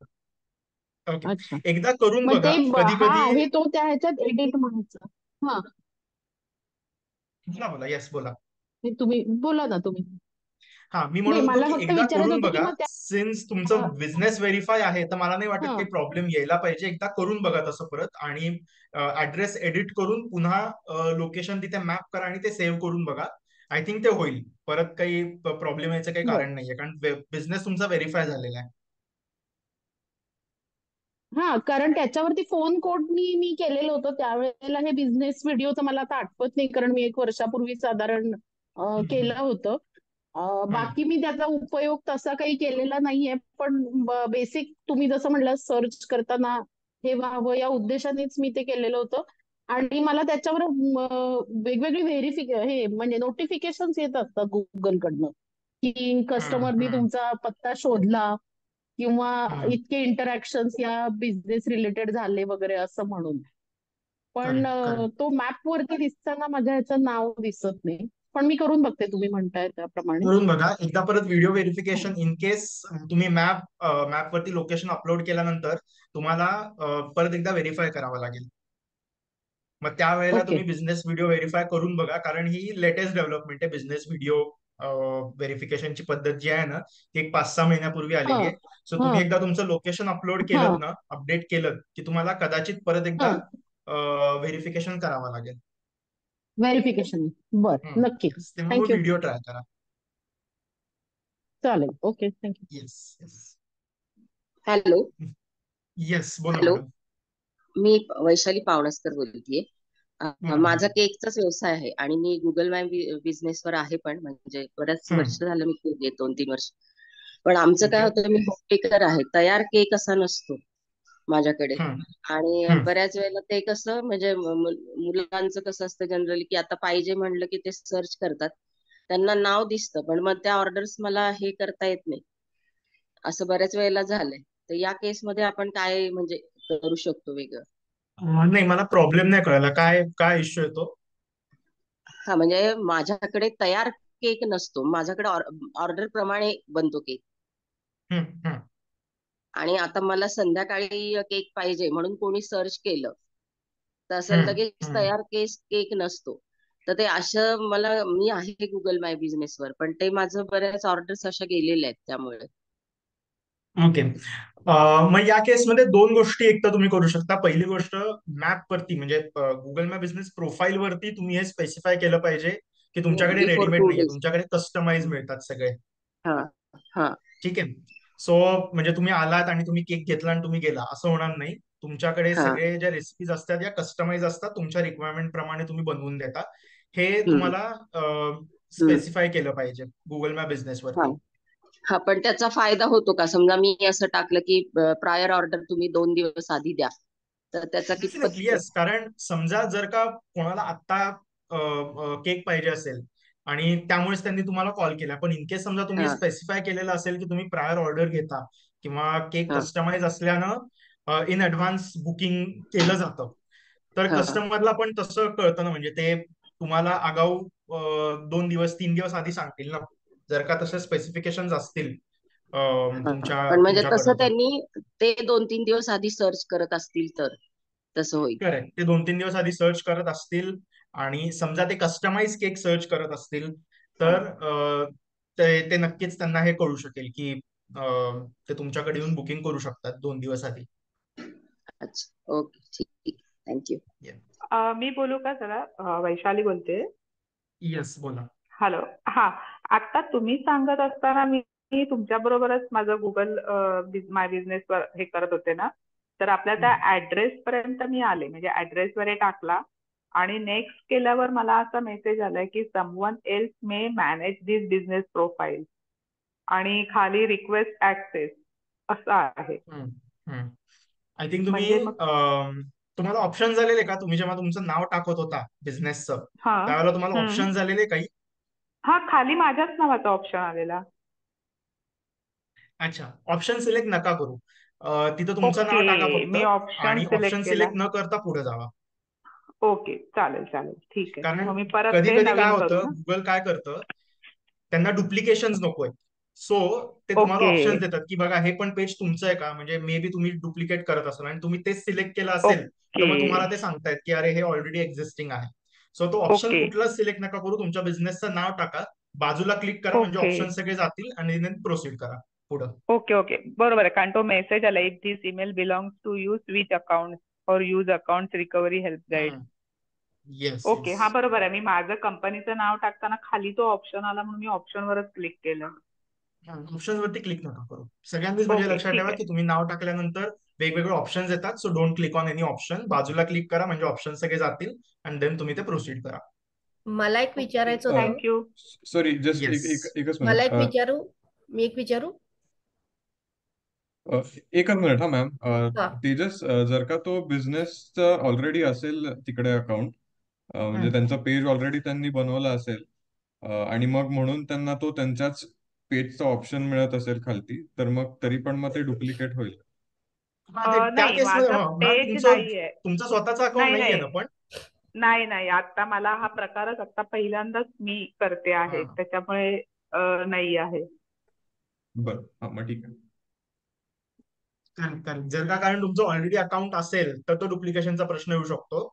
ओके, अच्छा. एकदा करून मग ते बघा. कधी हा कधी आहे तो त्या ह्याच्यात एडिट म्हणायचं. हा, बोला बोला, येस बोला. हे तुम्ही बोला ना तुम्ही. हा, मी नाही, म्हणत होतो मला की फक्त एकदा विचारायचं करून होतं की बघा. मग त्या सिन्स तुमचं बिझनेस व्हेरीफाय आहे तर मला नाही वाटत हा काही प्रॉब्लेम यायला पाहिजे. एकदा करून बघा तसं परत, आणि ऍड्रेस एडिट करून पुन्हा लोकेशन तिथे मॅप करा आणि ते सेव्ह करून बघा. आय थिंक ते होईल. परत काही प्रॉब्लेम यायचं काही बर. कारण नाहीये, कारण बिझनेस तुमचा व्हेरीफाय झालेला आहे. हा, कारण त्याच्यावरती फोन कोडनी मी केलेलं होतं त्यावेळेला हे बिझनेस व्हिडिओचं मला आता आठवत नाही, कारण मी 1 वर्षापूर्वी साधारण केलं होतं. बाकी मी त्याचा उपयोग तसा काही केलेला नाहीये, पण बेसिक तुम्ही जसं म्हणलं सर्च करताना हे व्हावं या उद्देशानेच मी ते केलेलं होतं. आणि मला त्याच्यावर वेगवेगळी हे म्हणजे नोटिफिकेशन्स येत असतात गुगल कडनं, की कस्टमरनी तुमचा पत्ता शोधला किंवा इतके इंटरॅक्शन्स या बिझनेस रिलेटेड झाले वगैरे असं म्हणून. पण करेक्ट करेक्ट. तो मॅप वरती दिसताना माझ्या ह्याचं नाव दिसत नाही. पण मी करून बघते तुम्ही म्हणताय त्याप्रमाणे. करून बघा एकदा परत व्हिडिओ व्हेरिफिकेशन. इन केस तुम्ही मॅप वरती लोकेशन अपलोड केल्यानंतर तुम्हाला परत एकदा व्हेरीफाय करावं लागेल. मग त्यावेळेला ओके. तुम्ही बिझनेस व्हिडिओ व्हेरीफाय करून बघा, कारण ही लेटेस्ट डेव्हलपमेंट आहे. बिझनेस व्हिडिओ व्हेरिफिकेशनची पद्धत जी आहे ना, ती एक 5-6 महिन्यापूर्वी हा आलेली आहे. सो हा तुम्ही एकदा तुमचं लोकेशन अपलोड हा केलं ना, अपडेट केलं की तुम्हाला कदाचित परत हा एकदा व्हेरिफिकेशन करावं लागेल. व्हेरिफिकेशन. बर, नक्की. तेव्हा मग थँक्यू. व्हिडिओ ट्राय करा. चालेल. Okay, thank you. Yes yes. Hello. Yes बोला हॅलो, मॅडम. मी वैशाली पावणसकर बोलतीये. बोला माझा मॅडम. केकचाच व्यवसाय आहे आणि मी गुगल मॅप बिझनेसवर आहे, पण म्हणजे बऱ्याच वर्ष झालं मी केले, 2-3 वर्ष. पण आमचं काय ओके. होतं, मी होम बेकर आहे. तयार केक असा नसतो माझ्याकडे. आणि बऱ्याच वेळेला ते कसं म्हणजे मुलांचं कसं असतं जनरली, की आता पाहिजे म्हणलं की ते सर्च करतात, त्यांना नाव दिसतं, पण मग त्या ऑर्डर्स मला हे करता येत नाही. असं बऱ्याच वेळेला झालंय. तर या केसमध्ये आपण काय म्हणजे करू शकतो वेगळं? नाही, मला प्रॉब्लेम नाही कळाला. काय काय इश्यू येतो? हा, म्हणजे माझ्याकडे तयार केक नसतो, माझ्याकडे ऑर्डर प्रमाणे बनतो केक. आणि आता मला संध्याकाळी केक पाहिजे म्हणून कोणी सर्च केलं तर असं लगेच तयार केक नसतो. तर ते असं मी आहे गुगल माय बिझनेसवर, पण ते माझं बऱ्याच ऑर्डर्स अशा गेलेल्या आहेत त्यामुळे. ओके. मग या केसमध्ये 2 गोष्टी एक तर तुम्ही करू शकता. पहिली गोष्ट, मॅप वरती म्हणजे गुगल मॅप बिझनेस प्रोफाईल वरती तुम्ही हे स्पेसिफाय केलं पाहिजे की तुमच्याकडे बिफोर रेडीमेड 2 नाहीये, डेज. तुमच्याकडे कस्टमाइज मिळतात सगळे. हा हा ठीक आहे. सो म्हणजे तुम्ही आलात आणि तुम्ही केक घेतला आणि तुम्ही गेला असं होणार नाही. तुमच्याकडे हा. सगळे ज्या रेसिपीज असतात या कस्टमाइज असतात, तुमच्या रिक्वायरमेंट प्रमाणे तुम्ही बनवून देता. हे हम्म तुम्हाला हम्म स्पेसिफाय केलं पाहिजे गुगल मॅप बिझनेस हा वरती. हा, पण त्याचा फायदा होतो का? समजा मी असं टाकलं की प्रायर ऑर्डर तुम्ही 2 दिवस आधी द्या, तर त्याचा डेफिनेटली कितपत? येस. कारण समजा जर का कोणाला आत्ता केक पाहिजे असेल आणि त्यामुळेच त्यांनी तुम्हाला कॉल केला, पण इनकेस समजा तुम्ही हा स्पेसिफाय केलेलं असेल की तुम्ही प्रायर ऑर्डर घेता किंवा केक हा कस्टमाइज असल्यानं इन ऍडव्हान्स बुकिंग केलं जातं, तर हा कस्टमरला पण तसं कळतं ना. म्हणजे ते तुम्हाला आगाऊ 2 दिवस 3 दिवस आधी सांगतील ना, जर का तसे स्पेसिफिकेशन असतील हा. पण म्हणजे तसं तुमच्याकडं तर. त्यांनी ते 2-3 दिवस आधी सर्च करत असतील तर तसं होईल. करेक्ट. ते 2-3 दिवस आधी सर्च करत असतील आणि समजा ते कस्टमाइज केक सर्च करत असतील हा. तर ते ते नक्कीच त्यांना हे कळू शकेल की ते तुमच्याकडे येऊन बुकिंग करू शकतात 2 दिवस आधी. अच्छा, ओके, ठीक, थँक्यू. मी बोलू का जरा? वैशाली बोलते. येस बोला. हॅलो. हा, आता तुम्ही सांगत असताना मी मी तुमच्या बरोबरच माझं गुगल माय बिझनेस वर हे करत होते ना, तर आपल्या त्या ऍड्रेस पर्यंत मी आले, म्हणजे ऍड्रेस वर टाकला आणि नेक्स्ट केल्यावर मला असा मेसेज आलाय की समवन एल्स मे मॅनेज दिस बिझनेस प्रोफाईल आणि खाली रिक्वेस्ट ऍक्सेस असं आहे. आय थिंक तुम्ही म्हणजे मग तुम्हाला ऑप्शन झालेले का? तुम्ही जेव्हा तुमचं नाव टाकत होता बिझनेसचं, हा त्यावेळेला तुम्हाला हम्म ऑप्शन झालेले काही? हा, खाली माझ्याच नावाचा ऑप्शन आलेला. अच्छा, ऑप्शन सिलेक्ट नका करू. तिथं तुमचं नाव टाका ओके, फक्त मी ऑप्शन आणि ऑप्शन सिलेक्ट केला. सिलेक्ट न करता पुढे जावा. ओके, चालेल चालेल, ठीक आहे. कारण मग मी परत कधी ते कधी काय नवीन करू होतं, ना? गुगल काय करतं, त्यांना डुप्लिकेशन्स नकोय. सो ते तुम्हाला ओके ऑप्शन्स देतात की बघा हे पण पेज तुमचं आहे का, म्हणजे मे बी तुम्ही डुप्लिकेट करत असाल आणि तुम्ही तेच सिलेक्ट केलं असेल तर ओके मग तुम्हाला ते सांगतायत की अरे हे ऑलरेडी एक्झिस्टिंग आहे. सो तो ऑप्शन ओके कुठलाच सिलेक्ट नका करू. तुमच्या बिझनेसचं नाव टाका, बाजूला क्लिक करा, म्हणजे ओके ऑप्शन सगळे जातील आणि प्रोसीड करा पुढं. ओके ओके, बरोबर आहे. कारण तो मेसेज आला, if this email belongs to you switch account or use account recovery help guide. Yes okay, yes. हा बरोबर आहे. मी माझं कंपनीचं नाव टाकताना खाली तो ऑप्शन आला म्हणून मी ऑप्शनवरच क्लिक केलं. ऑप्शन वरती क्लिक नका करू. सगळ्यांनीच म्हणजे ओके, लक्षात ठीक ठेवा आहे. की तुम्ही नाव टाकल्यानंतर वेगवेगळे ऑप्शन्स येतात. So don't click on any option. बाजूला क्लिक करा म्हणजे ऑप्शन सगळे जातील आणि देन तुम्ही ते प्रोसीड करा. मला एक विचारायचं होतं. थँक्यू. सॉरी, जस्ट येस एकच मला एक मिनिट. विचारू मी एक विचारू एकच मिनिट हा मॅम. हा तेजस, जर का तो बिझनेस ऑलरेडी असेल तिकडे अकाउंट, म्हणजे त्यांचं पेज ऑलरेडी त्यांनी बनवलं असेल, आणि मग म्हणून त्यांना तो त्यांच्याच पेजचा ऑप्शन मिळत असेल खालती, तर मग तरी पण मग ते डुप्लिकेट होईल. त्या नाही, केसमध्ये माझं मॅम पेज नाहीये. तुमचं स्वतःचं अकाउंट नाही नाहीये नाही ना पण? नाही आता मला हा प्रकारच आता पहिल्यांदाच मी करते आहे, हा. त्याच्यामुळे नाही आहे. बरं, हा मग ठीक आहे. करेक्ट. जर का कारण तुमचं ऑलरेडी अकाउंट असेल तर तो डुप्लिकेशनचा प्रश्न येऊ शकतो.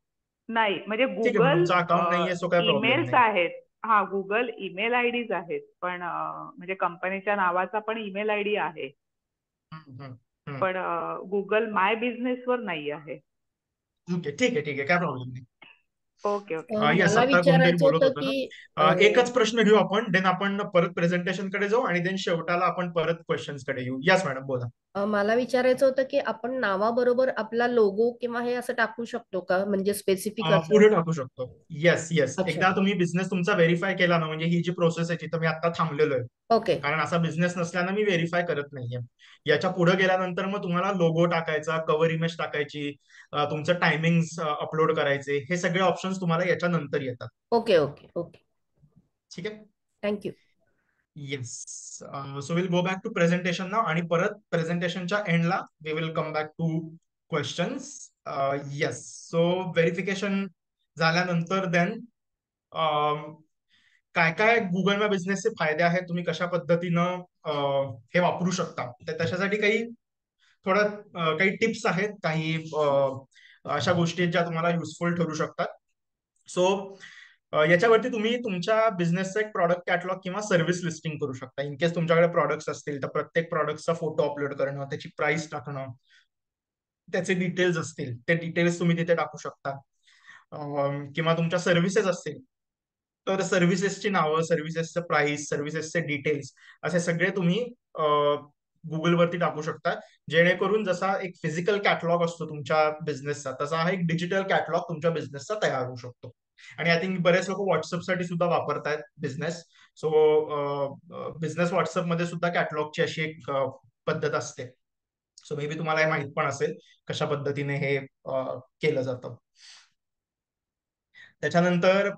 नाही म्हणजे ठीक आहे, मग गुगल तुमचा अकाउंट नाहीये सो काय प्रॉब्लेम ईमेल्स नाही. आहेत. हा, गुगल ईमेल आयडीज आहेत, पण म्हणजे कंपनीच्या नावाचा पण ईमेल आयडी आहे, हम्म, हम्म, हम्म. पण गुगल माय बिझनेस वर नाही आहे. ठीक आहे, काय प्रॉब्लेम नाही. Okay okay. येस, मला आता कोणतरी विचारायचं बोलत होतं होतं की ना. एकच प्रश्न घेऊ आपण, देन आपण परत प्रेझेंटेशन कडे जाऊ आणि देन शेवटाला आपण परत क्वेश्चन्स कडे येऊ. यस मॅडम, बोला. मला विचारायचं होतं की आपण नावाबरोबर आपला लोगो किंवा हे असं टाकू शकतो का, म्हणजे स्पेसिफिक असं? पुढे टाकू शकतो. येस, अच्छा, एकदा तुम्ही बिझनेस तुमचा व्हेरीफाय केला ना, म्हणजे ही जी प्रोसेस आहे तिथं मी आता थांबलेलो आहे. ओके कारण असा बिझनेस नसल्यानं मी व्हेरीफाय करत नाहीये. याच्या पुढे गेल्यानंतर मग तुम्हाला लोगो टाकायचा, कव्हर इमेज टाकायची, तुमचं टायमिंग अपलोड करायचे, हे सगळे ऑप्शन्स तुम्हाला याच्या नंतर येतात. ओके ओके ओके ठीक आहे. Thank you. Yes. So will go back to presentation now, आणि परत प्रेझेंटेशनच्या एंडला we will come back to questions. Yes. So verification झाल्यानंतर देन काय काय गुगल मॅप बिझनेसचे फायदे आहेत, तुम्ही कशा पद्धतीनं हे वापरू शकता, तर त्याच्यासाठी काही टिप्स आहेत, काही अशा गोष्टी आहेत ज्या तुम्हाला युजफुल ठरू शकतात. सो याच्यावरती तुम्ही तुमच्या बिझनेसचा एक प्रॉडक्ट कॅटलॉग किंवा सर्व्हिस लिस्टिंग करू शकता. इन केस तुमच्याकडे प्रॉडक्ट्स असतील तर प्रत्येक प्रॉडक्टचा फोटो अपलोड करणं, त्याची प्राइस टाकणं, त्याचे डिटेल्स असतील ते डिटेल्स तुम्ही तिथे टाकू शकता. किंवा तुमच्या सर्व्हिसेस असतील तर सर्व्हिसेसची नावं, सर्व्हिसेसचं प्राइस, सर्व्हिसेसचे डिटेल्स, असे सगळे तुम्ही गुगलवरती टाकू शकता. जेणेकरून जसा एक फिजिकल कॅटलॉग असतो तुमच्या बिझनेसचा, तसा हा एक डिजिटल कॅटलॉग तुमच्या बिझनेसचा तयार होऊ शकतो. आणि आय थिंक बरेच लोक व्हॉट्सअपसाठी सुद्धा वापरतायत बिझनेस. सो बिझनेस व्हॉट्सअपमध्ये सुद्धा कॅटलॉगची अशी एक पद्धत असते. सो मे बी तुम्हाला हे माहित पण असेल कशा पद्धतीने हे केलं जातं. त्याच्यानंतर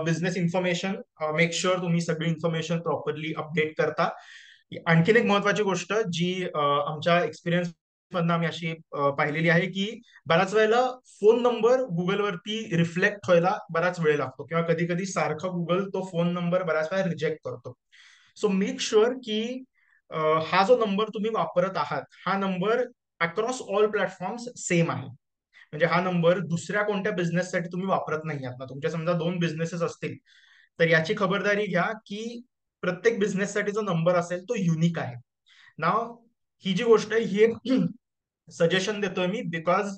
बिझनेस इन्फॉर्मेशन, मेक शुअर तुम्ही सगळी इन्फॉर्मेशन प्रॉपरली अपडेट करता. आणखीन एक महत्वाची गोष्ट जी आमच्या एक्सपिरियन्स मधनं आम्ही अशी पाहिलेली आहे की बऱ्याच वेळेला फोन नंबर गुगलवरती रिफ्लेक्ट व्हायला बराच वेळ लागतो, किंवा कधी कधी सारखा गुगल तो फोन नंबर बऱ्याच वेळा रिजेक्ट करतो. सो मेक शुअर की हा जो नंबर तुम्ही वापरत आहात, हा number across all platforms same आहे. म्हणजे हा नंबर दुसऱ्या कोणत्या बिझनेससाठी तुम्ही वापरत नाही आहात ना. तुमच्या समजा 2 बिझनेसेस असतील तर याची खबरदारी घ्या की प्रत्येक बिझनेससाठी जो नंबर असेल तो युनिक आहे. नाव ही जी गोष्ट आहे ही एक सजेशन देतोय मी, बिकॉज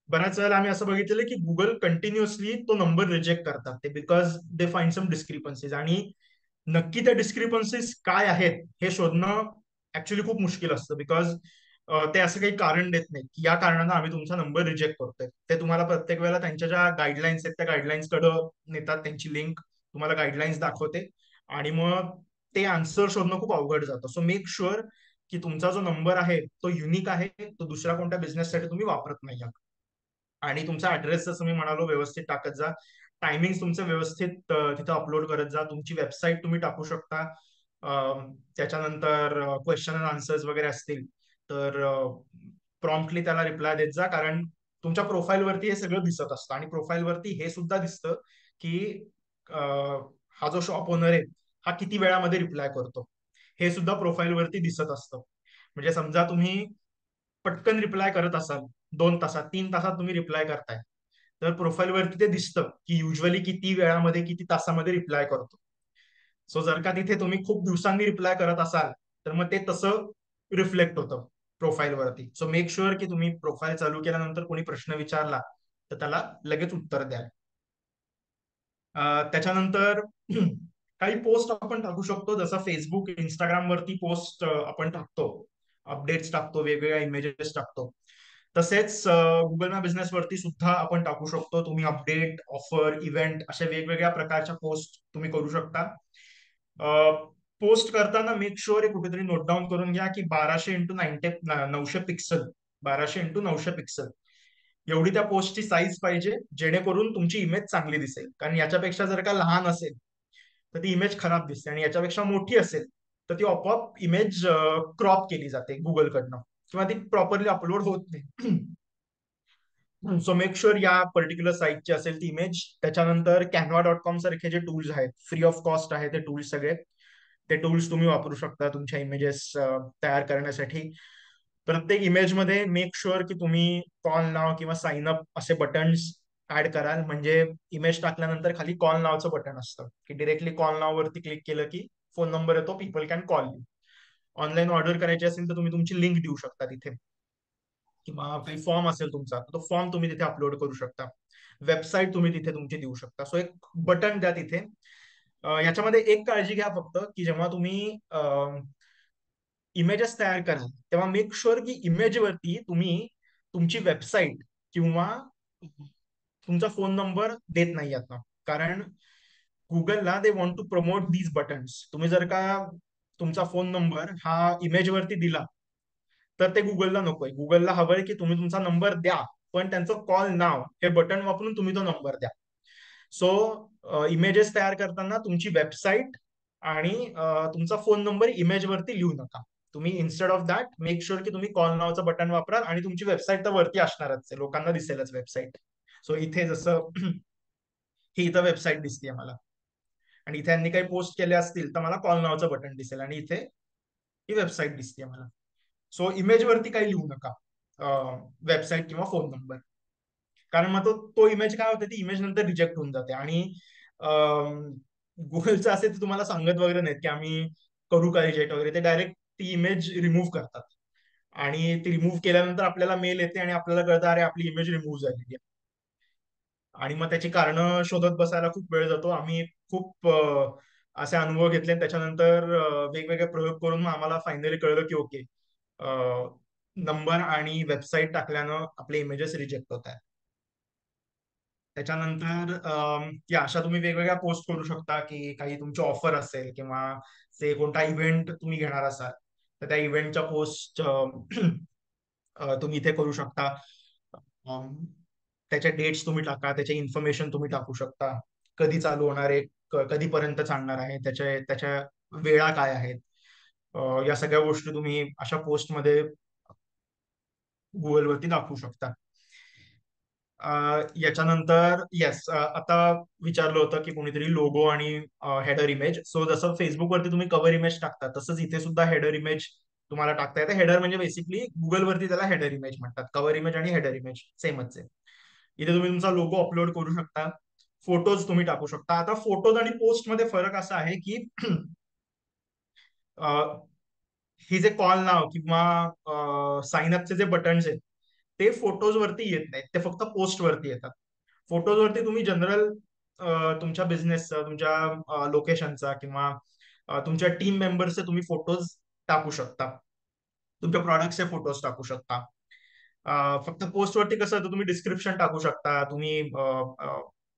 बऱ्याच वेळेला आम्ही असं बघितलेलं की गुगल कंटिन्युअसली तो नंबर रिजेक्ट करतात ते, बिकॉज दे फाइंड सम डिस्क्रिपन्सीज, आणि नक्की त्या डिस्क्रिपन्सीज काय आहेत हे शोधणं ऍक्च्युली खूप मुश्किल असतं. बिकॉज ते असं काही कारण देत नाही की या कारणानं आम्ही तुमचा नंबर रिजेक्ट करतोय. ते तुम्हाला प्रत्येक वेळेला त्यांच्या ज्या गाईडलाईन्स आहेत त्या गाईडलाईन्स कडे नेतात, त्यांची लिंक तुम्हाला गाईडलाईन्स दाखवते, आणि मग ते आन्सर शोधणं खूप अवघड जातं. सो मेक शुअर की तुमचा जो नंबर आहे तो युनिक आहे, तो दुसऱ्या कोणत्या बिझनेससाठी तुम्ही वापरत नाही आहात. आणि तुमचा ऍड्रेस जसं मी म्हणालो व्यवस्थित टाकत जा, टायमिंग तुमचं व्यवस्थित तिथं अपलोड करत जा, तुमची वेबसाईट तुम्ही टाकू शकता. त्याच्यानंतर क्वेश्चन अँड आन्सर्स वगैरे असतील तर प्रॉम्प्टली त्याला रिप्लाय देत जा, कारण तुमच्या प्रोफाईलवरती हे सगळं दिसत असतं. आणि प्रोफाईलवरती हे सुद्धा दिसतं की हा जो शॉप ओनर आहे हा किती वेळामध्ये रिप्लाय करतो, हे सुद्धा प्रोफाईलवरती दिसत असतं. म्हणजे समजा तुम्ही पटकन रिप्लाय करत असाल, 2 तासात 3 तासात तुम्ही रिप्लाय करताय, तर प्रोफाईलवरती ते दिसतं की युजली किती वेळामध्ये किती तासामध्ये रिप्लाय करतो. सो जर का तिथे तुम्ही खूप दिवसांनी रिप्लाय करत असाल तर मग ते तसं रिफ्लेक्ट होतं प्रोफाईलवरती. सो मेक शुअर की तुम्ही प्रोफाईल चालू केल्यानंतर कोणी प्रश्न विचारला तर त्याला लगेच उत्तर द्या. त्याच्यानंतर काही पोस्ट आपण टाकू शकतो, जसं फेसबुक, इंस्टाग्राम वरती पोस्ट आपण टाकतो, अपडेट्स टाकतो, वेगवेगळ्या इमेजेस टाकतो. तसेच गुगल मॅप बिझनेस वरती सुद्धा आपण टाकू शकतो. तुम्ही अपडेट, ऑफर, इव्हेंट अशा वेगवेगळ्या प्रकारच्या पोस्ट तुम्ही करू शकता. पोस्ट करताना मेक शुअर कुठेतरी नोट डाऊन करून घ्या की 900 पिक्सल 1200 पिक्सल एवढी त्या पोस्टची साईज पाहिजे, जेणेकरून तुमची इमेज चांगली दिसेल. कारण याच्यापेक्षा जर का लहान असेल तर ती इमेज खराब दिसते, आणि याच्यापेक्षा मोठी असेल तर ती आपोआप इमेज क्रॉप केली जाते गुगलकडनं, किंवा ती प्रॉपरली अपलोड होत नाही. सो मेक शुअर या पर्टिक्युलर साईटची असेल ती इमेज. त्याच्यानंतर canva.com सारखे जे टूल्स आहेत, फ्री ऑफ कॉस्ट आहे ते टूल्स सगळे. ते टूल्स तुम्ही वापरू शकता तुमच्या इमेजेस तयार करण्यासाठी. प्रत्येक इमेज मध्ये मेक शुअर की तुम्ही कॉल नाव किंवा साइन अप असे बटन्स ऍड कराल. म्हणजे इमेज टाकल्यानंतर खाली कॉल नावचं बटन असतं की डिरेक्टली कॉल नाव वरती क्लिक केलं की फोन नंबर येतो, people can call you. Online order करायची असेल तर तुम्ही तुमची लिंक देऊ शकता तिथे, किंवा काही फॉर्म असेल तुमचा तो फॉर्म तुम्ही तिथे अपलोड करू शकता. वेबसाईट तुम्ही तिथे तुमची देऊ शकता. सो एक बटन द्या तिथे. याच्यामध्ये एक काळजी घ्या फक्त, की जेव्हा तुम्ही इमेजेस तयार कराल तेव्हा मेक शुअर की इमेजवरती तुम्ही तुमची वेबसाईट किंवा तुमचा फोन नंबर देत नाही आता. कारण गुगलला they want to promote these buttons. तुम्ही जर का तुमचा फोन नंबर हा इमेजवरती दिला तर ते गुगलला नकोय. गुगलला हवंय की तुम्ही तुमचा नंबर द्या, पण त्यांचं कॉल नाव हे बटन वापरून तुम्ही तो नंबर द्या. सो इमेजेस तयार करताना तुमची वेबसाईट आणि तुमचा फोन नंबर इमेजवरती लिहू नका. तुम्ही instead of that make sure की तुम्ही कॉल नावाचं बटन वापराल, आणि तुमची वेबसाईट तर वरती असणारच आहे, लोकांना दिसेलच वेबसाईट. सो इथे जसं ही इथं वेबसाईट दिसते मला, आणि इथे यांनी काही पोस्ट केले असतील तर मला कॉल नावाचं बटन दिसेल, आणि इथे ही वेबसाईट दिसते मला. सो इमेज वरती काही लिहू नका, वेबसाईट किंवा फोन नंबर. कारण मग तो इमेज काय होते, ती इमेज नंतर रिजेक्ट होऊन जाते. आणि गुगलचं असे ते तुम्हाला सांगत वगैरे नाहीत की आम्ही करू का रिजेक्ट वगैरे. ते डायरेक्ट ती इमेज रिमूव्ह करतात, आणि ती रिमूव्ह केल्यानंतर आपल्याला मेल येते आणि आपल्याला कळतं अरे आपली इमेज रिमूव्ह झालेली आहे. आणि मग त्याची कारणं शोधत बसायला खूप वेळ जातो. आम्ही खूप असे अनुभव घेतले, त्याच्यानंतर वेगवेगळे प्रयोग करून मग आम्हाला फायनली कळलं की ओके, नंबर आणि वेबसाईट टाकल्यानं आपले इमेजेस रिजेक्ट होत आहेत. त्याच्यानंतर या अशा तुम्ही वेगवेगळ्या पोस्ट करू शकता, की काही तुमची ऑफर असेल किंवा ते कोणता इव्हेंट तुम्ही घेणार असाल तर त्या इव्हेंटच्या पोस्ट तुम्ही इथे करू शकता. त्याच्या डेट्स तुम्ही टाका, त्याचे इन्फॉर्मेशन तुम्ही टाकू शकता, कधी चालू होणार आहे, कधीपर्यंत चालणार आहे, त्याच्या वेळा काय आहेत. या सगळ्या गोष्टी तुम्ही अशा पोस्टमध्ये गुगलवरती दाखवू शकता. याच्यानंतर येस, आता विचारलं होतं की कोणीतरी लोगो आणि हेडर इमेज. सो जसं फेसबुकवरती तुम्ही कव्हर इमेज टाकता तसंच इथे सुद्धा हेडर इमेज तुम्हाला टाकता येते. हेडर म्हणजे बेसिकली गुगलवरती त्याला हेडर इमेज म्हणतात. कव्हर इमेज आणि हेडर इमेज सेमच आहे. इथे तुम्ही तुमचा लोगो अपलोड करू शकता, फोटोज तुम्ही टाकू शकता. आता फोटोज आणि पोस्ट मध्ये फरक असा आहे की ही जे कॉल नाव किंवा साइन अपचे जे बटन्स आहेत ते फोटोज वरती येत नाहीत, ते फक्त पोस्ट वरती येतात. फोटोज वरती तुम्ही जनरल तुमच्या बिझनेसचा, तुमच्या लोकेशनचा किंवा तुमच्या टीम मेंबर्सचे तुम्ही फोटोज टाकू शकता, तुमच्या प्रॉडक्टचे फोटोज टाकू शकता. फक्त पोस्ट वरती कसं होतं, तुम्ही डिस्क्रिप्शन टाकू शकता, तुम्ही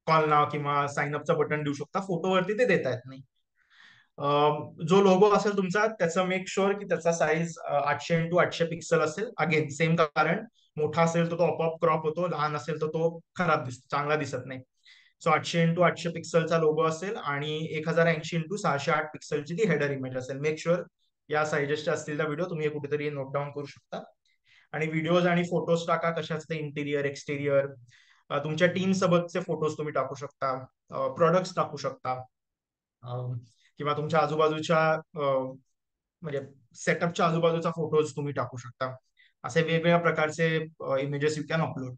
कॉल नाव किंवा साइन अपचं बटन देऊ शकता. फोटोवरती ते देता येत नाही. जो लोगो असेल तुमचा त्याचा मेक शुअर की त्याचा साईज 800x800 पिक्सल असेल. अगेन सेम कारण, मोठा असेल तर तो आपोआप क्रॉप होतो, लहान असेल तर तो खराब दिसतो, चांगला दिसत नाही. सो 800x800 पिक्सलचा लोगो असेल आणि 1080x608 पिक्सलची ती हेडर इमेज असेल. मेक शुअर या साईजेसचे असतील त्या व्हिडिओ तुम्ही कुठेतरी नोट डाऊन करू शकता. आणि व्हिडिओज आणि फोटोज टाका, कशाचे ते इंटिरियर, एक्सटेरियर, तुमच्या टीम सोबतचे फोटोज तुम्ही टाकू शकता, प्रोडक्ट्स टाकू शकता, किंवा तुमच्या आजूबाजूच्या म्हणजे सेटअपच्या आजूबाजूचा फोटोज तुम्ही टाकू शकता. असे वेगवेगळ्या प्रकारचे images you can upload.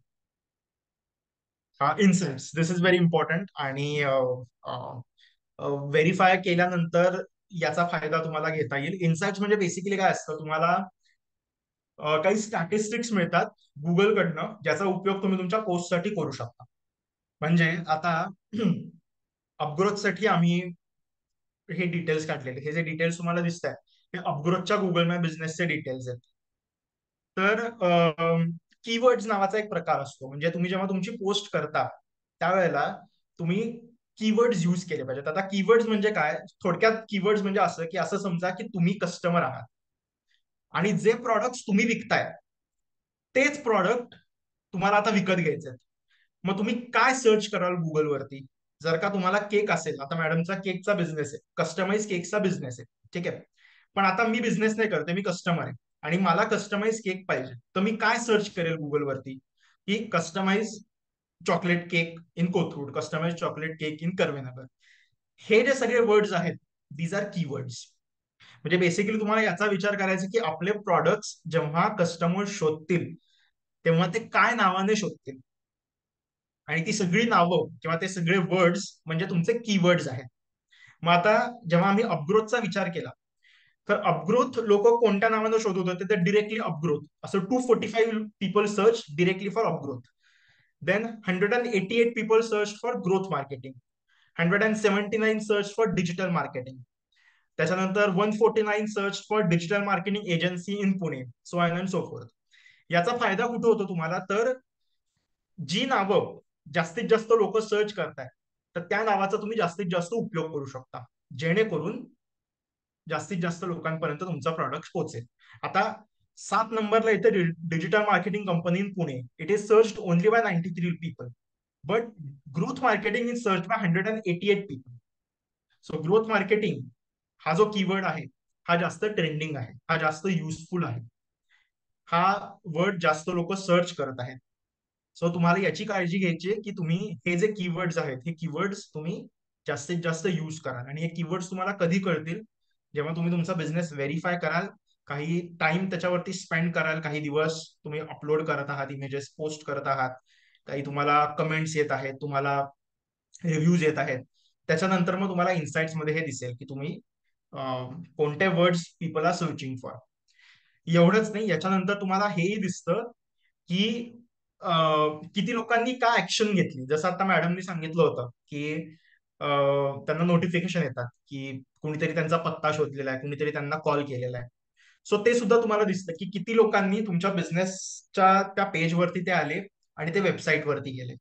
Insights, this is very important. आणि व्हेरीफाय केल्यानंतर याचा फायदा तुम्हाला घेता येईल. इन्साइट्स म्हणजे बेसिकली काय असतं, तुम्हाला काही स्टॅटिस्टिक्स मिळतात गुगलकडनं, ज्याचा उपयोग तुम्ही तुमच्या पोस्टसाठी करू शकता. म्हणजे आता अपग्रोथसाठी आम्ही हे डिटेल्स काढलेले, हे जे डिटेल्स तुम्हाला दिसत आहेत हे अपग्रोथच्या गुगल मॅप बिझनेसचे डिटेल्स आहेत. तर कीवर्ड्स नावाचा एक प्रकार असतो. म्हणजे तुम्ही जेव्हा तुमची पोस्ट करता त्यावेळेला तुम्ही कीवर्ड्स यूज केले पाहिजेत. आता कीवर्ड्स म्हणजे काय, थोडक्यात कीवर्ड्स म्हणजे असं की असं समजा की तुम्ही कस्टमर आहात आणि जे प्रॉडक्ट तुम्ही विकताय तेच प्रॉडक्ट तुम्हाला आता विकत घ्यायचे आहेत. मग तुम्ही काय सर्च कराल गुगलवरती? जर का तुम्हाला केक असेल, आता मॅडमचा केकचा बिझनेस आहे, कस्टमाइज केकचा बिझनेस आहे, ठीक आहे. पण आता मी बिझनेस नाही करते, मी कस्टमर आहे आणि मला कस्टमाइज केक पाहिजे, तर मी काय सर्च करेल गुगलवरती की customize chocolate cake in Kothrud, customize chocolate cake in Karvenagar. हे जे सगळे वर्ड्स आहेत दीज आर कीवर्ड्स. म्हणजे बेसिकली तुम्हाला याचा विचार करायचा की आपले प्रॉडक्ट्स जेव्हा कस्टमर शोधतील तेव्हा ते काय नावाने शोधतील, आणि ती सगळी नावं किंवा ते सगळे वर्ड्स म्हणजे तुमचे कीवर्ड्स आहेत. मग आता जेव्हा आम्ही अपग्रोथचा विचार केला तर अपग्रोथ लोक कोणत्या नावानं शोधत होते, तर डिरेक्टली अपग्रोथ, असं 245 people search directly for Upgrowth. Then 188 people search for growth marketing, 179 search for digital marketing, त्याच्यानंतर 149 search for digital marketing agency in Pune, so on and so forth. याचा फायदा कुठे होतो तुम्हाला, तर जी नावं जास्तीत जास्त लोक सर्च करतायत तर त्या नावाचा तुम्ही जास्तीत जास्त उपयोग करू शकता, जेणेकरून जास्तीत जास्त लोकांपर्यंत तुमचा प्रॉडक्ट पोहोचेल. आता 7 नंबरला येते digital marketing company in Pune. It is search only by 93 people, but growth marketing is search by 188 people. So growth marketing हा जो कीवर्ड आहे हा जास्त ट्रेंडिंग आहे, हा जास्त युजफुल आहे, हा वर्ड जास्त लोक सर्च करत आहेत. सो तुम्हाला याची काळजी घ्यायची आहे की तुम्ही हे जे कीवर्ड्स आहेत हे कीवर्ड्स तुम्ही जास्तीत जास्त यूज कराल. आणि हे कीवर्ड्स तुम्हाला कधी कळतील, जेव्हा तुम्ही तुमचा बिझनेस व्हेरीफाय कराल, काही टाइम त्याच्यावरती स्पेंड कराल, काही दिवस तुम्ही अपलोड करत आहात, इमेजेस पोस्ट करत आहात, काही तुम्हाला कमेंट्स येत आहेत, तुम्हाला रिव्ह्यूज येत आहेत, त्याच्यानंतर मग तुम्हाला इन्साइट्स मध्ये हे दिसेल की तुम्ही कोणते words people are searching for. एवढंच नाही, याच्यानंतर तुम्हाला हेही दिसतं की किती लोकांनी काय ऍक्शन घेतली. जसं आता मॅडमनी सांगितलं होतं की त्यांना नोटिफिकेशन येतात की कुणीतरी त्यांचा पत्ता शोधलेला आहे, कुणीतरी त्यांना कॉल केलेला आहे. सो ते सुद्धा तुम्हाला दिसतं की किती लोकांनी तुमच्या बिझनेसच्या त्या पेजवरती ते आले आणि ते वेबसाईटवरती गेले,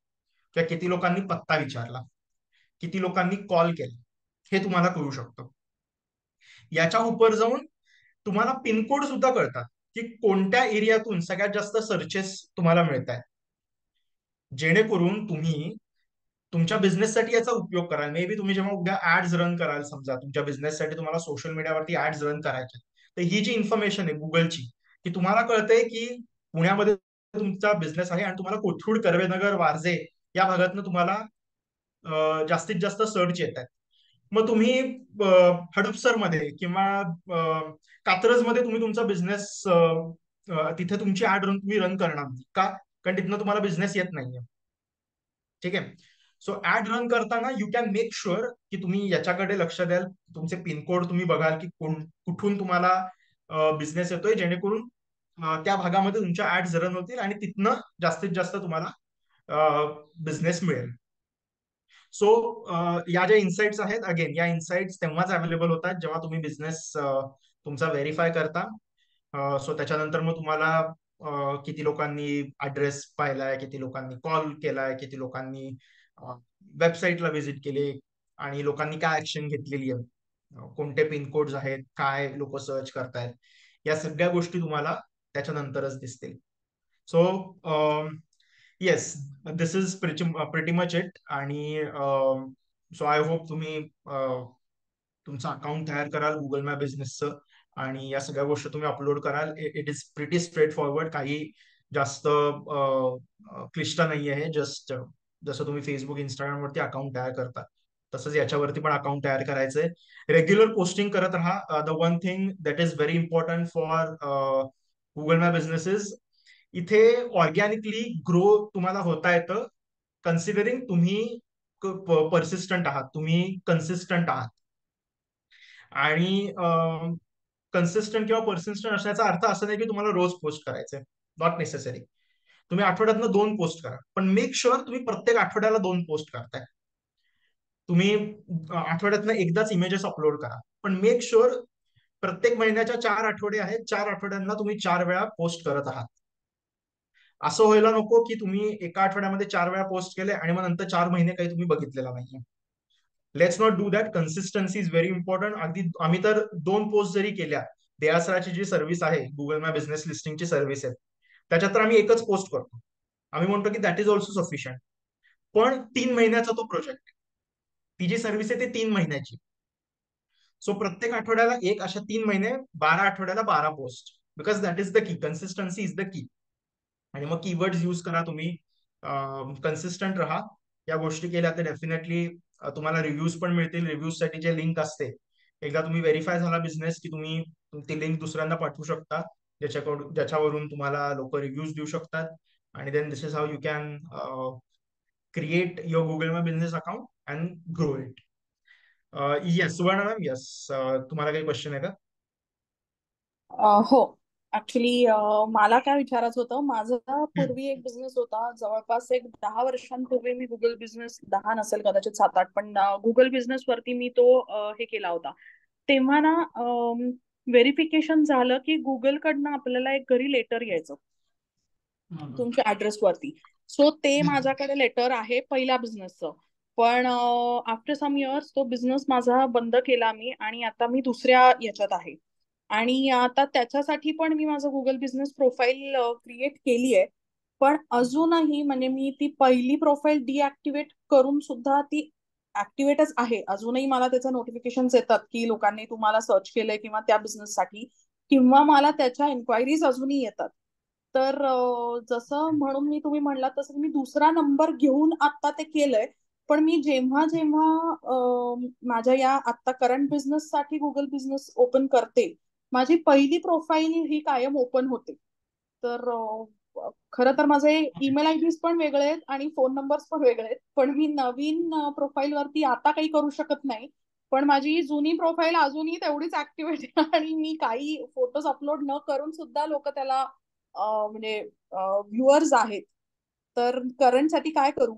किंवा किती लोकांनी पत्ता विचारला, किती लोकांनी कॉल केला, हे तुम्हाला कळू शकतं. याच्या उपर जाऊन तुम्हाला पिनकोड सुद्धा कळतात की कोणत्या एरियातून सगळ्यात जास्त सर्चेस तुम्हाला मिळत आहेत, जेणेकरून तुम्ही तुमच्या बिझनेससाठी याचा उपयोग कराल. मे बी तुम्ही जेव्हा उद्या ऍड्स रन कराल, समजा तुमच्या बिझनेससाठी तुम्हाला सोशल मीडियावरती ऍड्स रन करायचे, तर ही जी इन्फॉर्मेशन आहे गुगलची, की तुम्हाला कळतंय की पुण्यामध्ये तुमचा बिझनेस आहे आणि तुम्हाला कोथरूड, कर्वेनगर, वारजे या भागातनं तुम्हाला जास्तीत जास्त सर्च येत आहेत. मग तुम्ही हडपसरमध्ये किंवा कात्रजमध्ये तुम्ही तुमचा बिझनेस तिथे तुमची ऍड तुम्ही रन करणार नाही का, कारण तिथनं तुम्हाला बिझनेस येत नाहीये. ठीक आहे. सो ऍड रन करताना यू कॅन मेक शुअर की तुम्ही याच्याकडे लक्ष द्याल, तुमचे पिनकोड तुम्ही बघाल की कुठून तुम्हाला बिझनेस येतोय, जेणेकरून त्या भागामध्ये तुमच्या ऍड्स रन होतील आणि तिथनं जास्तीत जास्त तुम्हाला बिझनेस मिळेल. सो या ज्या इन्साइट्स आहेत, अगेन या इन्साइट्स तेव्हाच अवेलेबल होतात जेव्हा तुम्ही बिझनेस तुमचा व्हेरीफाय करता. सो त्याच्यानंतर मग तुम्हाला किती लोकांनी ऍड्रेस पाहिलाय, किती लोकांनी कॉल केलाय, किती लोकांनी वेबसाईटला व्हिजिट केले, आणि लोकांनी काय ऍक्शन घेतलेली आहे, कोणते पिनकोड्स आहेत, काय लोक सर्च करतायत, या सगळ्या गोष्टी तुम्हाला त्याच्यानंतरच दिसतील. So yes, this is pretty much it. आणि सो आय होप तुम्ही तुमचं अकाउंट तयार कराल गुगल मॅप बिझनेसचं, आणि या सगळ्या गोष्टी तुम्ही अपलोड कराल. It is pretty straight forward, काही जास्त क्लिष्ट नाही आहे. जस्ट जसं तुम्ही फेसबुक, इंस्टाग्रामवरती अकाउंट तयार करता, तसंच याच्यावरती पण अकाउंट तयार करायचंय. रेग्युलर पोस्टिंग करत राहा. The one thing that is very important for Google map businesses, इथे ऑर्गॅनिकली ग्रो तुम्हाला होता येतं, कन्सिडरिंग तुम्ही परसिस्टंट आहात, तुम्ही कन्सिस्टंट आहात. आणि कन्सिस्टंट किंवा परसिस्टंट असण्याचा अर्थ असं नाही की तुम्हाला रोज पोस्ट करायचंय, नॉट नेसेसरी. तुम्ही आठवड्यातनं 2 पोस्ट करा, पण मेक शुअर तुम्ही प्रत्येक आठवड्याला 2 पोस्ट करताय. तुम्ही आठवड्यातनं एकदाच इमेजेस अपलोड करा, पण मेक शुअर प्रत्येक महिन्याच्या 4 आठवडे आहेत, 4 आठवड्यांना तुम्ही 4 वेळा पोस्ट करत आहात. असं व्हायला नको की तुम्ही एका आठवड्यामध्ये 4 वेळा पोस्ट केले आणि मग नंतर 4 महिने काही तुम्ही बघितलेला नाहीये. Let's not do that. Consistency is very important. अगदी आम्ही तर 2 पोस्ट जरी केल्या, देआसराची जी सर्व्हिस आहे, गुगल मॅप बिझनेस लिस्टिंगची सर्व्हिस आहे, त्याच्यात तर आम्ही एकच पोस्ट करतो. आम्ही म्हणतो की दॅट इज ऑल्सो सफिशियंट. पण 3 महिन्याचा तो प्रोजेक्ट, ती जी सर्व्हिस आहे ती 3 महिन्याची. सो प्रत्येक आठवड्याला एक, अशा 3 महिने, 12 आठवड्याला 12 post. Because that is the key. Consistency is the key. आणि मग कीवर्ड्स यूज करा तुम्ही, कन्सिस्टंट राहा. या गोष्टी केल्या तर डेफिनेटली तुम्हाला रिव्ह्यूज पण मिळतील. रिव्ह्यूज साठी जे लिंक असते, एकदा तुम्ही व्हेरीफाय झाला बिझनेस की तुम्ही ती लिंक दुसऱ्यांना पाठवू शकता, ज्याच्यावरून तुम्हाला लोक रिव्ह्यूज देऊ शकतात. आणि then this is how you can create your Google my business account and grow it. Yes Suvarna ma'am, yes, तुम्हाला काही क्वेश्चन आहे का? हो, ऍक्च्युली मला काय विचारायचं होतं, माझा पूर्वी एक बिझनेस होता. जवळपास एक 10 वर्षांपूर्वी मी गुगल बिझनेस, 10 नसेल कदाचित 7-8, पण गुगल बिझनेस वरती मी तो हे केला होता. तेव्हा ना व्हेरिफिकेशन झालं की गुगल कडनं आपल्याला एक घरी लेटर यायचं तुमच्या ऍड्रेस वरती. सो ते माझ्याकडे लेटर आहे पहिल्या बिझनेसचं. पण आफ्टर सम इयर्स तो बिझनेस माझा बंद केला मी, आणि आता मी दुसऱ्या याच्यात आहे. आणि आता त्याच्यासाठी पण मी माझं गुगल बिझनेस प्रोफाईल क्रिएट केली आहे. पण अजूनही म्हणजे मी ती पहिली प्रोफाईल डिऍक्टिव्हेट करून सुद्धा ती ऍक्टिव्हेटच आहे. अजूनही मला त्याच्या नोटिफिकेशन येतात की लोकांनी तुम्हाला सर्च केलंय किंवा त्या बिझनेससाठी, किंवा मला त्याच्या एन्क्वायरीज अजूनही येतात. तर जसं म्हणून मी, तुम्ही म्हणलात तसं मी दुसरा नंबर घेऊन आता ते केलंय. पण मी जेव्हा जेव्हा माझ्या या आता करंट बिझनेस साठी गुगल बिझनेस ओपन करते, माझी पहिली प्रोफाईल ही कायम ओपन होते. तर खरं तर माझे ईमेल आयडीज पण वेगळे आहेत आणि फोन नंबर्स पण वेगळे आहेत. पण मी नवीन प्रोफाईल वरती आता काही करू शकत नाही. पण माझी जुनी प्रोफाईल अजूनही तेवढीच ऍक्टिव्हेट आहे आणि मी काही फोटोज अपलोड न करून सुद्धा लोक त्याला म्हणजे व्ह्युअर्स आहेत. तर करंट साठी काय करू?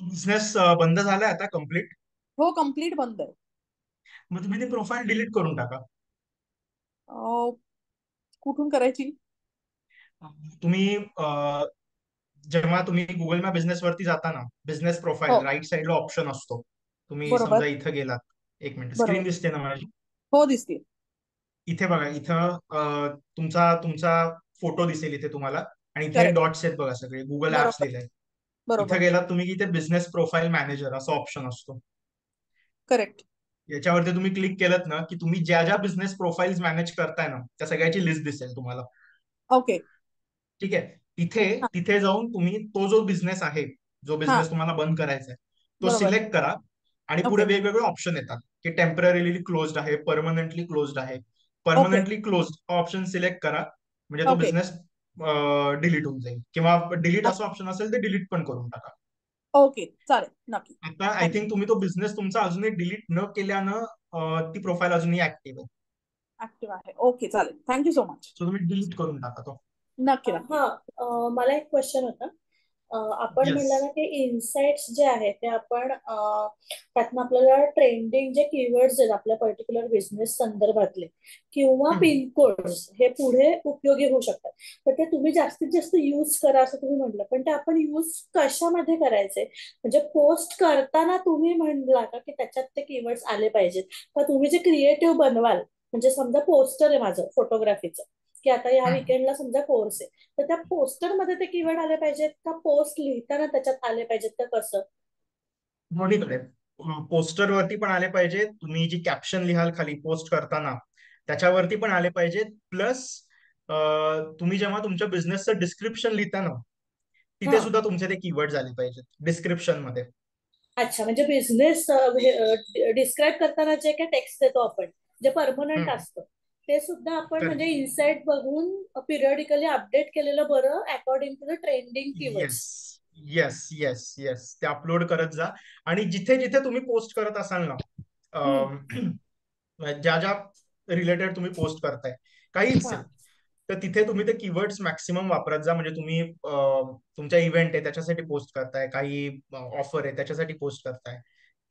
बिझनेस बंद झालाय आता कम्प्लीट? हो, कम्प्लीट बंद आहे. मग तुम्ही ती प्रोफाईल डिलीट करून टाका. कुठून करायची? तुम्ही जेव्हा तुम्ही गुगल मॅप बिझनेस वरती जाता ना, बिझनेस प्रोफाईल हो, राईट साईडला ऑप्शन असतो. तुम्ही बरोबर समजा इथं गेलात, एक मिनिट, स्क्रीन बरोबर. दिसते ना माझी? हो, दिसते. इथे बघा, इथं तुमचा तुमचा फोटो दिसेल इथे तुम्हाला, आणि इथे करेक्ट. डॉट्स आहेत बघा, सगळे गुगल ऍप्स बरोबर लिहिलंय. बरोबर. इथं गेलात तुम्ही की इथे बिझनेस प्रोफाईल मॅनेजर असा ऑप्शन असतो. करेक्ट. याच्यावरती तुम्ही क्लिक केलं ना की तुम्ही ज्या ज्या बिझनेस प्रोफाईल्स मॅनेज करताय ना, त्या सगळ्याची लिस्ट दिसेल तुम्हाला. ओके. ठीक आहे. तिथे हा तिथे जाऊन तुम्ही तो जो बिझनेस आहे, जो हा, बिझनेस तुम्हाला बंद करायचा आहे, तो बरोबर. सिलेक्ट करा. आणि पुढे ओके वेगवेगळे ऑप्शन येतात की टेम्पररीली क्लोज्ड आहे, परमनंटली क्लोज्ड आहे. Okay permanently closed option select करा, म्हणजे तो ओके. बिझनेस डिलीट होऊन जाईल. किंवा डिलीट असं ऑप्शन असेल तर डिलीट पण करून टाका. ओके, चालेल, नक्की. आता आय थँक्यू. थिंक तुम्ही तो बिझनेस तुमचा अजूनही डिलीट न केल्यानं ती प्रोफाईल अजूनही ऍक्टिव्ह आहे. ऍक्टिव्ह आहे. ओके, चालेल. Thank you so much. सो तुम्ही डिलीट करून टाका तो. नक्की नक्की. हा, मला एक क्वेश्चन होता. आपण येस. म्हणलं ना की इन्साइट्स जे आहेत ते आपण त्यातनं आपल्याला ट्रेंडिंग जे कीवर्ड्स आहेत आपल्या पर्टिक्युलर बिझनेस संदर्भातले किंवा पिनकोड्स हे पुढे उपयोगी होऊ शकतात. तर ते तुम्ही जास्तीत जास्त यूज करा असं तुम्ही म्हटलं, पण ते आपण यूज कशामध्ये करायचे? म्हणजे पोस्ट करताना तुम्ही म्हणला का की त्याच्यात ते कीवर्ड्स आले पाहिजेत, का तुम्ही जे क्रिएटिव्ह बनवाल, म्हणजे समजा पोस्टर आहे माझं फोटोग्राफीचं, की आता या विकेंडला समजा कोर्स आहे, तर त्या पोस्टर मध्ये ते कीवर्ड आले पाहिजेत का पोस्ट लिहिताना त्याच्यात आले पाहिजेत, तर कसं? दोन्हीकडे. पोस्टर वरती पण आले पाहिजे, तुम्ही जी कॅप्शन लिहाल खाली पोस्ट करताना त्याच्यावरती पण आले पाहिजेत. प्लस तुम्ही जेव्हा तुमच्या बिझनेसचं डिस्क्रिप्शन लिहिता ना, तिथे हा, सुद्धा तुमचे ते कीवर्ड आले पाहिजेत डिस्क्रिप्शन मध्ये. अच्छा, म्हणजे बिझनेस डिस्क्राईब करताना जे काय टेक्स्ट देतो आपण, जे परमनंट असतं, ते सुद्धा आपण म्हणजे करेक्ट. इनसाइट बघून पिरियडिकली अपडेट केलेलं बरं according to the trending yes, keywords. Yes, yes, yes, ते अपलोड करत जा. आणि जिथे जिथे तुम्ही पोस्ट करत असाल ना, ज्या ज्या रिलेटेड तुम्ही पोस्ट करताय, काही हा, असेल, तर तिथे तुम्ही ते कीवर्ड्स मॅक्सिमम वापरत जा. म्हणजे तुम्ही तुमच्या इव्हेंट आहे त्याच्यासाठी पोस्ट करताय, काही ऑफर आहे त्याच्यासाठी पोस्ट करताय,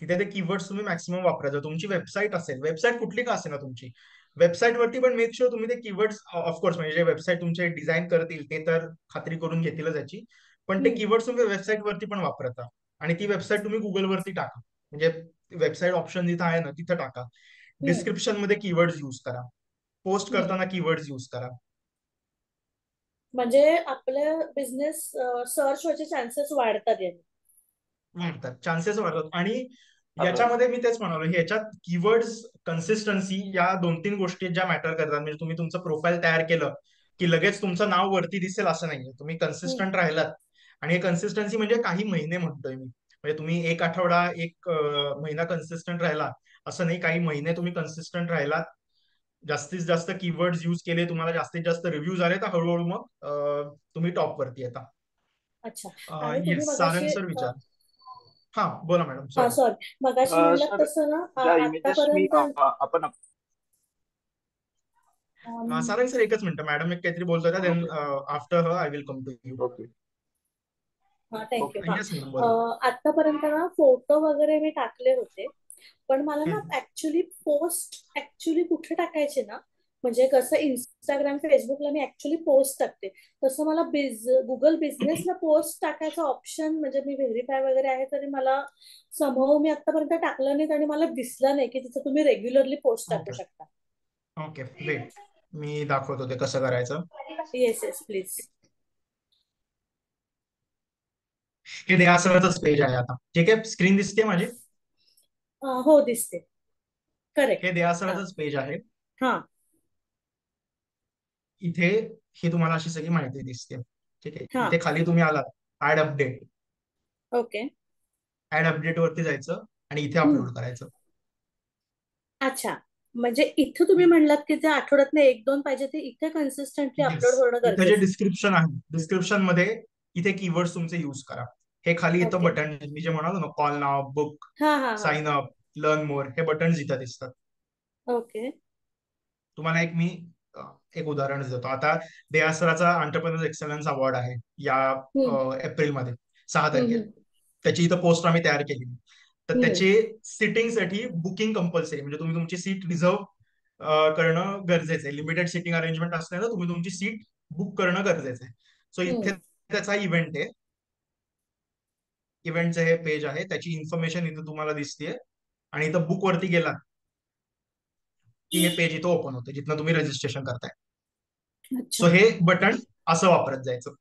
तिथे ते कीवर्ड्स तुम्ही मॅक्सिमम वापरत जा. तुमची वेबसाईट असेल, वेबसाईट कुठली का असेल ना तुमची, वेबसाईट वरती पण मेक शुअर तुम्ही ते कीवर्ड्स ऑफकोर्स म्हणजे जे वेबसाईट तुमचे डिझाईन करतील ते तर खात्री करून घेतीलच याची, पण ते कीवर्ड्स तुम्ही वेबसाईट वरती पण वापरता आणि ती वेबसाईट तुम्ही गुगल वरती टाका. म्हणजे वेबसाईट ऑप्शन जिथं आहे ना तिथं टाका. डिस्क्रिप्शन मध्ये कीवर्ड्स यूज करा. पोस्ट करताना कीवर्ड्स यूज करा. म्हणजे आपल्या बिझनेस सर्च व्हायचे चान्सेस वाढतात याने. वाढतात, चान्सेस वाढतात. आणि याच्यामध्ये मी तेच म्हणालो, ह्याच्यात कीवर्ड्स, कन्सिस्टन्सी या 2-3 गोष्टी ज्या मॅटर करतात. म्हणजे तुम्ही तुमचं प्रोफाईल तयार केलं की लगेच तुमचं नाव वरती दिसेल असं नाहीये. तुम्ही कन्सिस्टंट राहिलात, आणि हे कन्सिस्टन्सी म्हणजे काही महिने म्हणतोय मी, म्हणजे तुम्ही एक आठवडा, एक महिना कन्सिस्टंट राहिला असं नाही, काही महिने तुम्ही कन्सिस्टंट राहिलात, जास्तीत जास्त कीवर्ड्स यूज केले, तुम्हाला जास्तीत जास्त रिव्ह्यूज आले, तर हळूहळू मग तुम्ही टॉप वरती येता. अच्छा. आणि तुम्ही येस, सारंग मगाशी सर विचार. हा बोला मॅडम, हा सॉरी. सॉरी मगाशी म्हणलात सर तसं ना ज्या इमेजेस मी आतापर्यंत आपण सारंग सर एकच मिनिट, मॅडम एक काहीतरी बोलत होत्या, then okay after her I will come to you. Okay हा थँक्यू. ओके येस मॅडम बोला. आतापर्यंत ना फोटो वगैरे मी टाकले होते, पण मला ना ऍक्च्युली कुठे टाकायचे ना, म्हणजे कसं इंस्टाग्राम फेसबुकला मी ऍक्च्युली पोस्ट टाकते, तसं मला गुगल बिझनेसला पोस्ट टाकायचा ऑप्शन, म्हणजे मी व्हेरीफाय वगैरे आहे तरी मला समोर मी आतापर्यंत टाकलं नाही आणि मला दिसलं नाही की तिथं तुम्ही रेग्युलरली पोस्ट टाकू ओके शकता. ओके, वेट, मी दाखवतो ते कसं करायचं. Yes yes please. हे देहासराचंच पेज आहे आता, ठीक आहे. स्क्रीन दिसते माझी? हो दिसते. करेक्ट. हे देहासराचंच पेज आहे. हा इथे ही तुम्हाला अशी सगळी माहिती दिसते, ठीक आहे. हा इथे खाली तुम्ही आलात, add update. Okay. Add update वरती जायचं आणि इथे अपलोड करायचं. अच्छा, म्हणजे इथे तुम्ही म्हणलात की ते आठवड्यातनं 1-2 पाहिजे, ते इथे कन्सिस्टंटली येस, अपलोड होणं इथे जे गरजेचं. डिस्क्रिप्शन आहे, डिस्क्रिप्शन मध्ये इथे कीवर्ड्स तुमचे यूज करा. हे खाली इथं ओके. बटन मी जे म्हणालो ना, कॉल नाव, बुक, हा हा हा साइन अप, लर्न मोर, हे बटन इथं दिसतात. ओके. तुम्हाला मी एक उदाहरण देतो. आता देहासराचा एंटरप्रेन्योर एक्सलन्स अवॉर्ड आहे या एप्रिलमध्ये 6 तारखेला. हम्म. त्याची इथं पोस्ट आम्ही तयार केली. तर हम्म. त्याची सिटिंगसाठी बुकिंग कंपल्सरी, म्हणजे तुम्ही तुमची सीट रिझर्व करणं गरजेचं आहे. लिमिटेड सिटिंग अरेंजमेंट असल्यानं तुम्ही तुमची सीट बुक करणं गरजेचं आहे. सो इथे त्याचा इव्हेंट आहे. इव्हेंटचं हे पेज आहे, त्याची इन्फॉर्मेशन इथं तुम्हाला दिसते. आणि इथं बुक वरती गेला की हे पेज इथं ओपन होते, जिथनं तुम्ही रजिस्ट्रेशन करताय. सो हे बटन असं वापरत जायचं.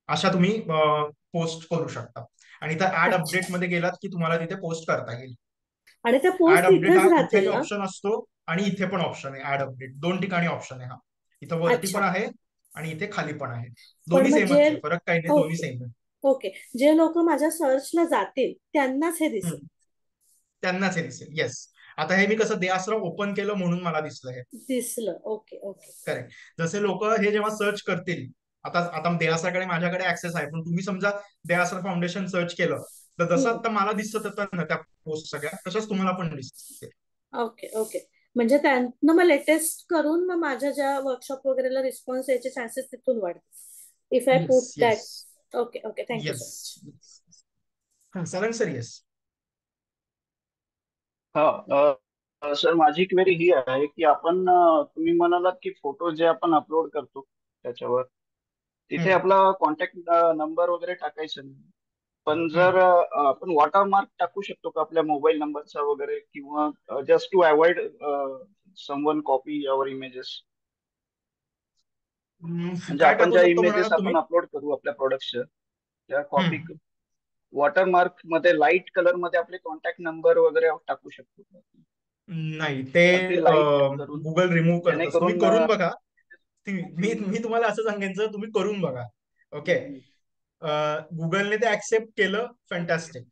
अशा तुम्ही पोस्ट करू शकता. आणि इथं ऍड अपडेट मध्ये गेलात की तुम्हाला तिथे पोस्ट करता येईल. आणि त्या ऍड पोस्ट अपडेट हा इथेच इथे राहतील ना? ऑप्शन असतो आणि इथे पण ऑप्शन आहे. ऍड अपडेट 2 ठिकाणी ऑप्शन आहे हा. इथं वरती पण अच्छा. आहे आणि इथे खाली पण आहे. पण दोन्ही मग सेमच जे आहे, फरक काही नाही, दोन्ही ओके सेम आहे. ओके, जे लोक माझ्या सर्चला जातील त्यांनाच हे दिसेल. त्यांनाच हे दिसेल. येस. आता हे मी कसं देआश्रम ओपन केलं म्हणून मला दिसलं हे. दिसलं. Okay okay. करेक्ट. जसे लोक हे जेव्हा सर्च करतील, आता आता देआसराकडे माझ्याकडे ऍक्सेस आहे, पण तुम्ही समजा देआसरा फाउंडेशन सर्च केलं तर जसं आता मला दिसत होतं ना त्या पोस्ट सगळ्या, तसंच तुम्हाला पण दिसते. Okay okay. म्हणजे त्यांना मग लेटेस्ट करून मग माझ्या ज्या वर्कशॉप वगैरेला रिस्पॉन्स यायचे चान्सेस तिथून वाढतील if I put that. Okay okay, thank you so much. Sarang sir. Yes. हा सर, माझी क्वेरी ही आहे की आपण तुम्ही म्हणालात की फोटो जे आपण अपलोड करतो त्याच्यावर तिथे आपला कॉन्टॅक्ट नंबर वगैरे टाकायचं नाही, पण जर आपण वॉटरमार्क टाकू शकतो का आपल्या मोबाईल नंबरचा वगैरे, किंवा just to avoid someone copy your images? म्हणजे काय आपण टाकू ज्या शकतो इमेजेस म्हणालात तुम्ही? आपण अपलोड करू आपल्या प्रोडक्टच्या त्या कॉपी वॉटरमार्क मध्ये लाईट कलर मध्ये आपले कॉन्टॅक्ट नंबर वगैरे टाकू शकतो का? नाही, ते अगदी लाईट करून, गुगल रिमूव्ह करतं. तुम्ही जेणेकरून करून बघा. मी तुम्हाला असं सांगेन सर, तुम्ही करून बघा. ओके. गुगलने ते ऍक्सेप्ट केलं, फॅन्टॅस्टिक.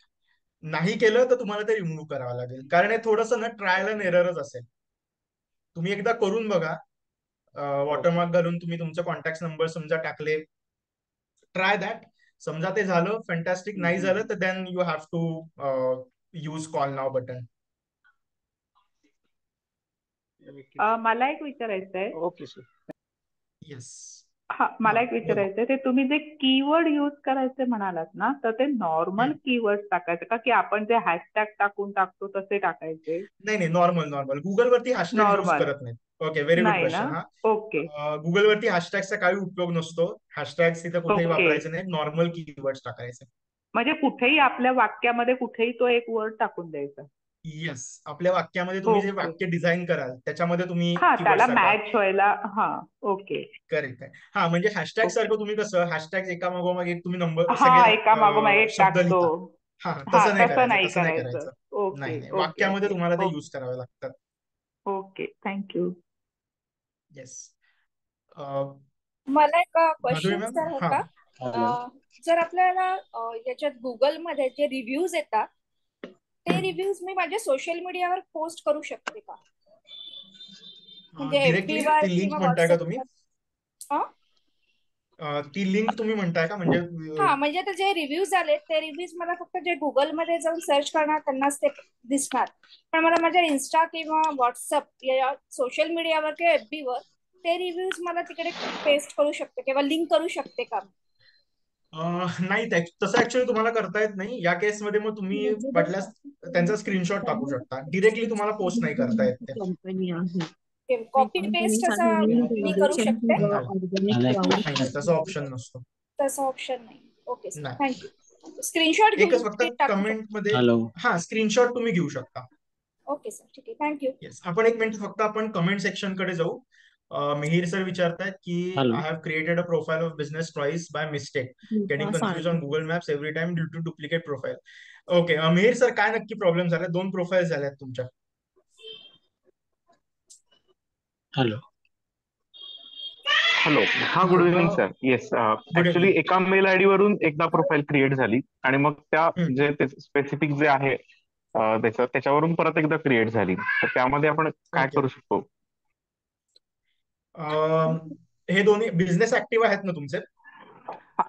नाही केलं तर तुम्हाला ते रिमूव्ह करावं लागेल, कारण हे थोडंसं ना ट्रायल अँड एररच असेल. तुम्ही एकदा करून बघा. वॉटरमार्क घालून तुम्ही तुमचे कॉन्टॅक्ट नंबर समजा टाकले, ट्राय दॅट. समजा ते झालं फॅन्टॅस्टिक, नाही झालं तर then you have to use call now button. मला एक विचारायचं आहे. Okay sir. येस. हा, मला एक विचारायचं आहे, ते तुम्ही जे कीवर्ड यूज करायचे म्हणालात ना, तर ते नॉर्मल कीवर्ड टाकायचे का, की आपण जे हॅशटॅग टाकून टाकतो तसे टाकायचे? नाही, नॉर्मल. गुगल वरती हॅशटॅग यूज नॉर्मल. करत नाहीत. ओके, व्हेरी गुड नाही ना? क्वेश्चन. हा, ओके गुगलवरती हॅशटॅगचा काही उपयोग नसतो. हॅशटॅग्स तिथे कुठेही ओके. वापरायचे नाही, नॉर्मल कीवर्ड्स टाकायचे. म्हणजे कुठेही आपल्या वाक्यामध्ये कुठेही तो एक वर्ड टाकून द्यायचा. येस, आपल्या वाक्यामध्ये तुम्ही जे ओके. वाक्य डिझाईन कराल त्याच्यामध्ये तुम्ही हा, त्याला कीवर्ड्स टाका. मॅच व्हायला. हा, ओके करेक्ट आहे. हा, म्हणजे हॅशटॅग ओके. सारखं तुम्ही कसं हॅशटॅग एका मागोमाग एक तुम्ही नंबर हा, सगळे एका मागोमाग एक शब्द टाकतो. लिहिता. हा, हा, तसं नाही तसं करायचं, नाही तसं नाही करायचं. करायचं. ओके नाही नाही, ओके वाक्यामध्ये ओके तुम्हाला ते ओके यूज करावे लागतात. ओके. थँक्यू. येस. मला एक माधुरी क्वेश्चन मॅम. सर हा, होता. जर आपल्याला याच्यात गुगलमध्ये जे रिव्ह्यूज येतात ते रिव्ह्यूज मी माझ्या सोशल मीडियावर पोस्ट करू शकते का? म्हणजे डिरेक्टली FB वर ती लिंक किंवा म्हणताय का तुम्ही? व्हॉट्सअपवर? ती लिंक तुम्ही म्हणताय का? म्हणजे हा, म्हणजे आता जे रिव्ह्यूज आले ते रिव्ह्यूज मला फक्त जे गुगलमध्ये जाऊन सर्च करणार त्यांनाच ते दिसणार, पण मला माझ्या इन्स्टा किंवा व्हॉट्सअप या सोशल मीडियावर किंवा FB वर ते रिव्ह्यूज मला तिकडे पेस्ट करू शकते किंवा लिंक करू शकते का? नाही, तसं ऍक्च्युअली तुम्हाला करता येत नाही. या केसमध्ये मग तुम्ही वाटल्यास त्यांचा स्क्रीनशॉट टाकू शकता. डिरेक्टली तुम्हाला पोस्ट नाही करता येत ते. कंपनी आहे. कॉपी पेस्ट असा मी करू शकते? नाही, तसा ऑप्शन नसतो. तसा ऑप्शन नाही. ओके सर, नाही, थँक्यू. स्क्रीनशॉट घेऊन एकच फक्त ते टाकू शकते? कमेंट मध्ये. हा, स्क्रीनशॉट तुम्ही घेऊ शकता. ओके सर, ठीक आहे, थँक्यू. येस. आपण एक मिनिट फक्त आपण कमेंट सेक्शन कडे जाऊ. मिहिर सर विचारतायत की I have created a profile of business twice by mistake, getting confuse on Google maps every time due to duplicate profile. Okay, Mihir sir, काय नक्की प्रॉब्लेम झाला? 2 प्रोफाईल झाल्यात तुमच्या. हॅलो. हॅलो. हा, good evening sir. Yes, actually एका mail ID वरून एकदा profile create झाली आणि मग त्या जे स्पेसिफिक जे आहे त्याच्यावरून परत एकदा क्रिएट झाली. तर त्यामध्ये आपण काय करू शकतो? हे दोन्ही बिझनेस ऍक्टिव्ह आहेत ना तुमचे?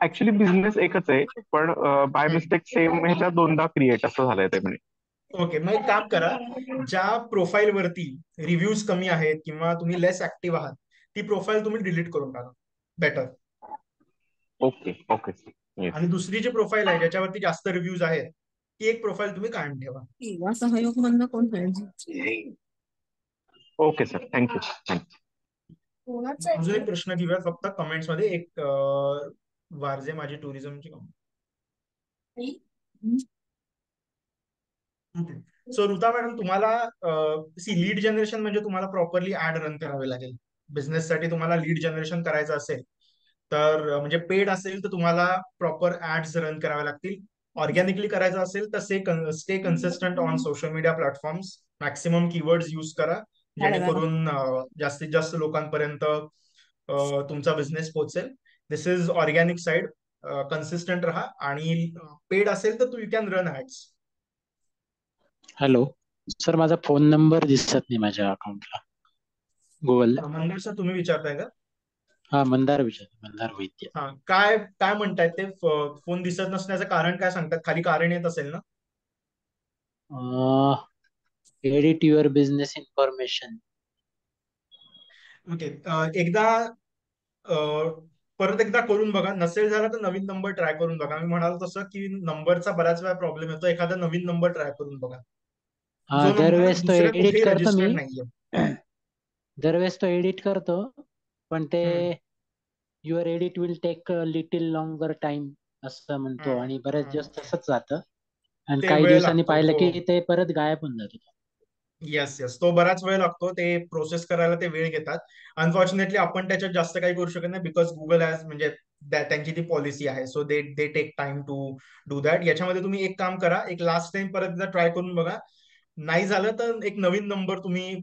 ऍक्च्युली बिझनेस एकच आहे, पण बाय मिस्टेक सेम ह्याच्या दोनदा क्रिएट असं झालंय ते. म्हणजे ओके, मग एक काम करा, ज्या प्रोफाईल वरती रिव्ह्यूज कमी आहेत किंवा तुम्ही लेस ऍक्टिव्ह आहात ती प्रोफाईल तुम्ही डिलीट करून टाका, बेटर. Okay okay. आणि दुसरी जी प्रोफाईल आहे ज्याच्यावरती जास्त रिव्ह्यूज आहेत ती एक प्रोफाईल तुम्ही काढून ठेवा. Okay sir, thank you. अजून एक प्रश्न घेऊया फक्त कमेंट्स मध्ये. एक वारजे माझी टुरिझमची कंपनी. सो ऋता मॅडम, तुम्हाला लीड जनरेशन म्हणजे तुम्हाला प्रॉपरली ऍड रन करावे लागेल. बिझनेस साठी तुम्हाला लीड जनरेशन करायचं असेल तर म्हणजे पेड असेल तर तुम्हाला प्रॉपर ऍड्स रन करावे लागतील. ऑर्गॅनिकली करायचं असेल तर stay consistent on social media platforms. Maximum keywords use करा जेणेकरून जास्तीत जास्त लोकांपर्यंत तुमचा बिझनेस पोहोचेल. दिस इज ऑर्गॅनिक साइड. कन्सिस्टंट राहा. आणि पेड असेल तर you can run ads. Hello sir, माझा फोन नंबर दिसत नाही माझ्या अकाउंटला गुगलला. मंदार सर, तुम्ही विचारताय का? हा, मंदार वैद्य. हा, काय काय म्हणतायत ते? फोन दिसत नसण्याचं कारण काय सांगतात? खाली कारण येत असेल ना? Edit your business information. Okay, एकदा परत एकदा करून बघा. नसेल झाला तर नवीन नंबर ट्राय करून बघा. मी म्हणालो तसं की नंबरचा बऱ्याच वेळा प्रॉब्लेम येतो. एखादा नवीन नंबर ट्राय करून बघा जो नंबर दरवेळेस तो दुसऱ्या एडिट कुठेही करतो रजिस्टर्ड मी. नाहीये. दरवेळेस तो एडिट करतो, पण ते your edit will take little longer time असं म्हणतो आणि बरेच दिवस तसंच जातं. आणि ते काही वेळ दिवसांनी लागतो पाहिलं तो. की ते परत गायब होऊन जातो. येस, तो बराच वेळ लागतो. ते प्रोसेस करायला ते वेळ घेतात. अनफॉर्च्युनेटली आपण त्याच्यात जास्त काही करू शकत नाही बिकॉज गुगल हॅज म्हणजे त्यांची ती पॉलिसी आहे. So they take time to do that. याच्यामध्ये तुम्ही एक काम करा, एक लास्ट टाइम परत एकदा ट्राय करून बघा. नाही झालं तर एक नवीन नंबर तुम्ही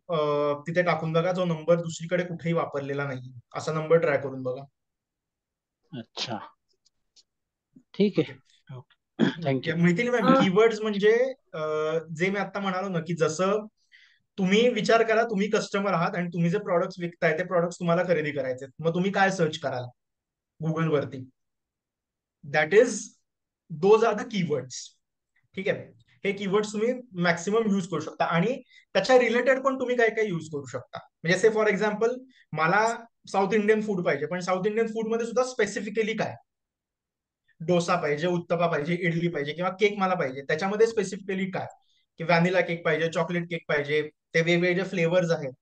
तिथे टाकून बघा जो नंबर दुसरीकडे कुठेही वापरलेला नाही, असा नंबर ट्राय करून बघा. अच्छा, ठीक आहे. थँक्यू. मैथिली मॅम, कीवर्ड्स म्हणजे जे मी आता म्हणालो ना की जसं तुम्ही विचार करा, तुम्ही कस्टमर आहात आणि तुम्ही जे प्रॉडक्ट्स विकताय ते प्रॉडक्ट्स तुम्हाला खरेदी करायचे, मग तुम्ही काय सर्च कराल गुगल वरती? That is those are the keywords. ठीक आहे, हे कीवर्ड्स तुम्ही मॅक्सिमम यूज करू शकता आणि त्याच्या रिलेटेड पण तुम्ही काय काय यूज करू शकता. म्हणजे से फॉर एक्झाम्पल, मला साऊथ इंडियन फूड पाहिजे, पण साऊथ इंडियन फूड मध्ये सुद्धा स्पेसिफिकली काय, डोसा पाहिजे, उत्तपा पाहिजे, इडली पाहिजे किंवा केक मला पाहिजे, त्याच्यामध्ये स्पेसिफिकली काय, की व्हॅनिला केक पाहिजे, चॉकलेट केक पाहिजे, ते वेगवेगळे फ्लेवर्स आहेत.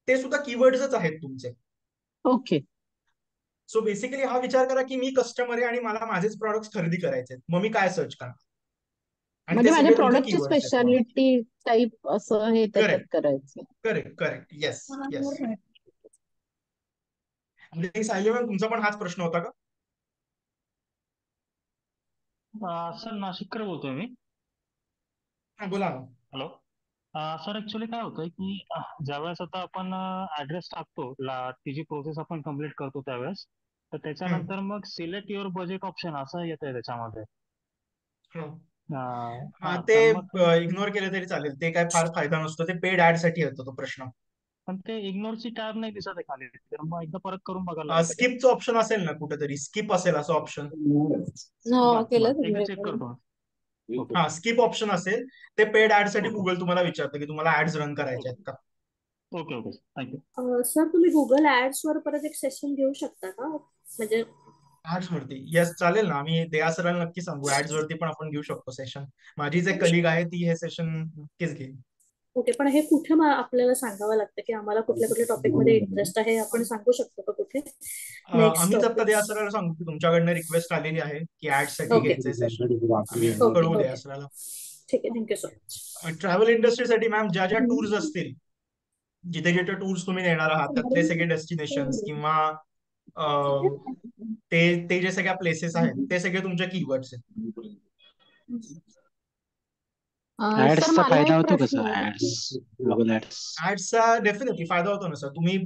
ते सुद्धा कीवर्ड्सच आहेत तुमचे. ओके. सो बेसिकली हा विचार करा की मी कस्टमर आहे आणि मला माझेच प्रॉडक्ट खरेदी करायचे आहेत, मग मी काय सर्च करणार, आणि म्हणजे ते माझ्या सगळे तुमचे प्रॉडक्टची कीवर्ड्स आहेत. स्पेशालिटी टाईप असं हे त्याच्यात करेक्ट करायचं. Correct correct. Yes yes. Sayali ma'am, तुमचा पण हाच प्रश्न होता का? सर नाशिककर बोलतोय मी. हा, बोला ना. हॅलो. सर ऍक्च्युली काय होतंय की ज्यावेळेस आता आपण ऍड्रेस टाकतो, ती जी प्रोसेस आपण कम्प्लीट करतो त्यावेळेस, तर त्याच्यानंतर मग सिलेक्ट युअर बजेट ऑप्शन असं येतंय त्याच्यामध्ये. हा, ते तर मग इग्नोर केलं तरी चालेल, ते काय फार फायदा नसतो, ते पेड ऍड साठी येतो तो प्रश्न. पण ते इग्नोरची टॅब नाही दिसत आहे खाली, तर मग एकदा परत करून बघायला लागेल का ते? स्किपचं ऑप्शन असेल ना कुठेतरी, स्किप असेल असं ऑप्शन. एकदा चेक करतो. ओके हा, स्किप ऑप्शन असेल, ते पेड ऍड साठी ओके गुगल तुम्हाला विचारतं की तुम्हाला ऍड्स रन करायचे आहेत का. Okay okay thank you. सर तुम्ही गुगल ऍड्स वर परत एक सेशन घेऊ शकता का, म्हणजे ऍड्स वरती? येस, चालेल ना, आम्ही दया सरांना नक्की सांगू, ऍड्स वरती पण आपण घेऊ शकतो सेशन. माझी जे कलिग आहे ती हे सेशन नक्कीच घेईल. ओके, पण हे कुठे आपल्याला सांगावं लागतं की आम्हाला कुठल्या कुठल्या टॉपिक मध्ये इंटरेस्ट आहे, आपण सांगू शकतो का कुठे? नेक्स्ट आम्हीच आता दया टॉपिक. सरांना सांगू की तुमच्याकडनं रिक्वेस्ट आलेली आहे की ऍड्स साठी ओके घ्यायचंय सेशन. आम्ही ओके कळवू दया ओके, सराला. ठीक आहे, थँक्यू सो मच. ट्रॅव्हल इंडस्ट्रीसाठी मॅम ज्या ज्या टूर्स असतील, जिथे जिथे टूर्स तुम्ही देणार आहात, त्यातले सगळे डेस्टिनेशन्स किंवा ते ते जे सगळ्या प्लेसेस आहेत ते सगळे तुमच्या कीवर्ड्स आहेत. सर ऍड्सचा मला फायदा एक होतो प्रश्न कसा? आहे. Ads, Google ads. ऍड्सचा डेफिनेटली फायदा होतो ना सर. तुम्ही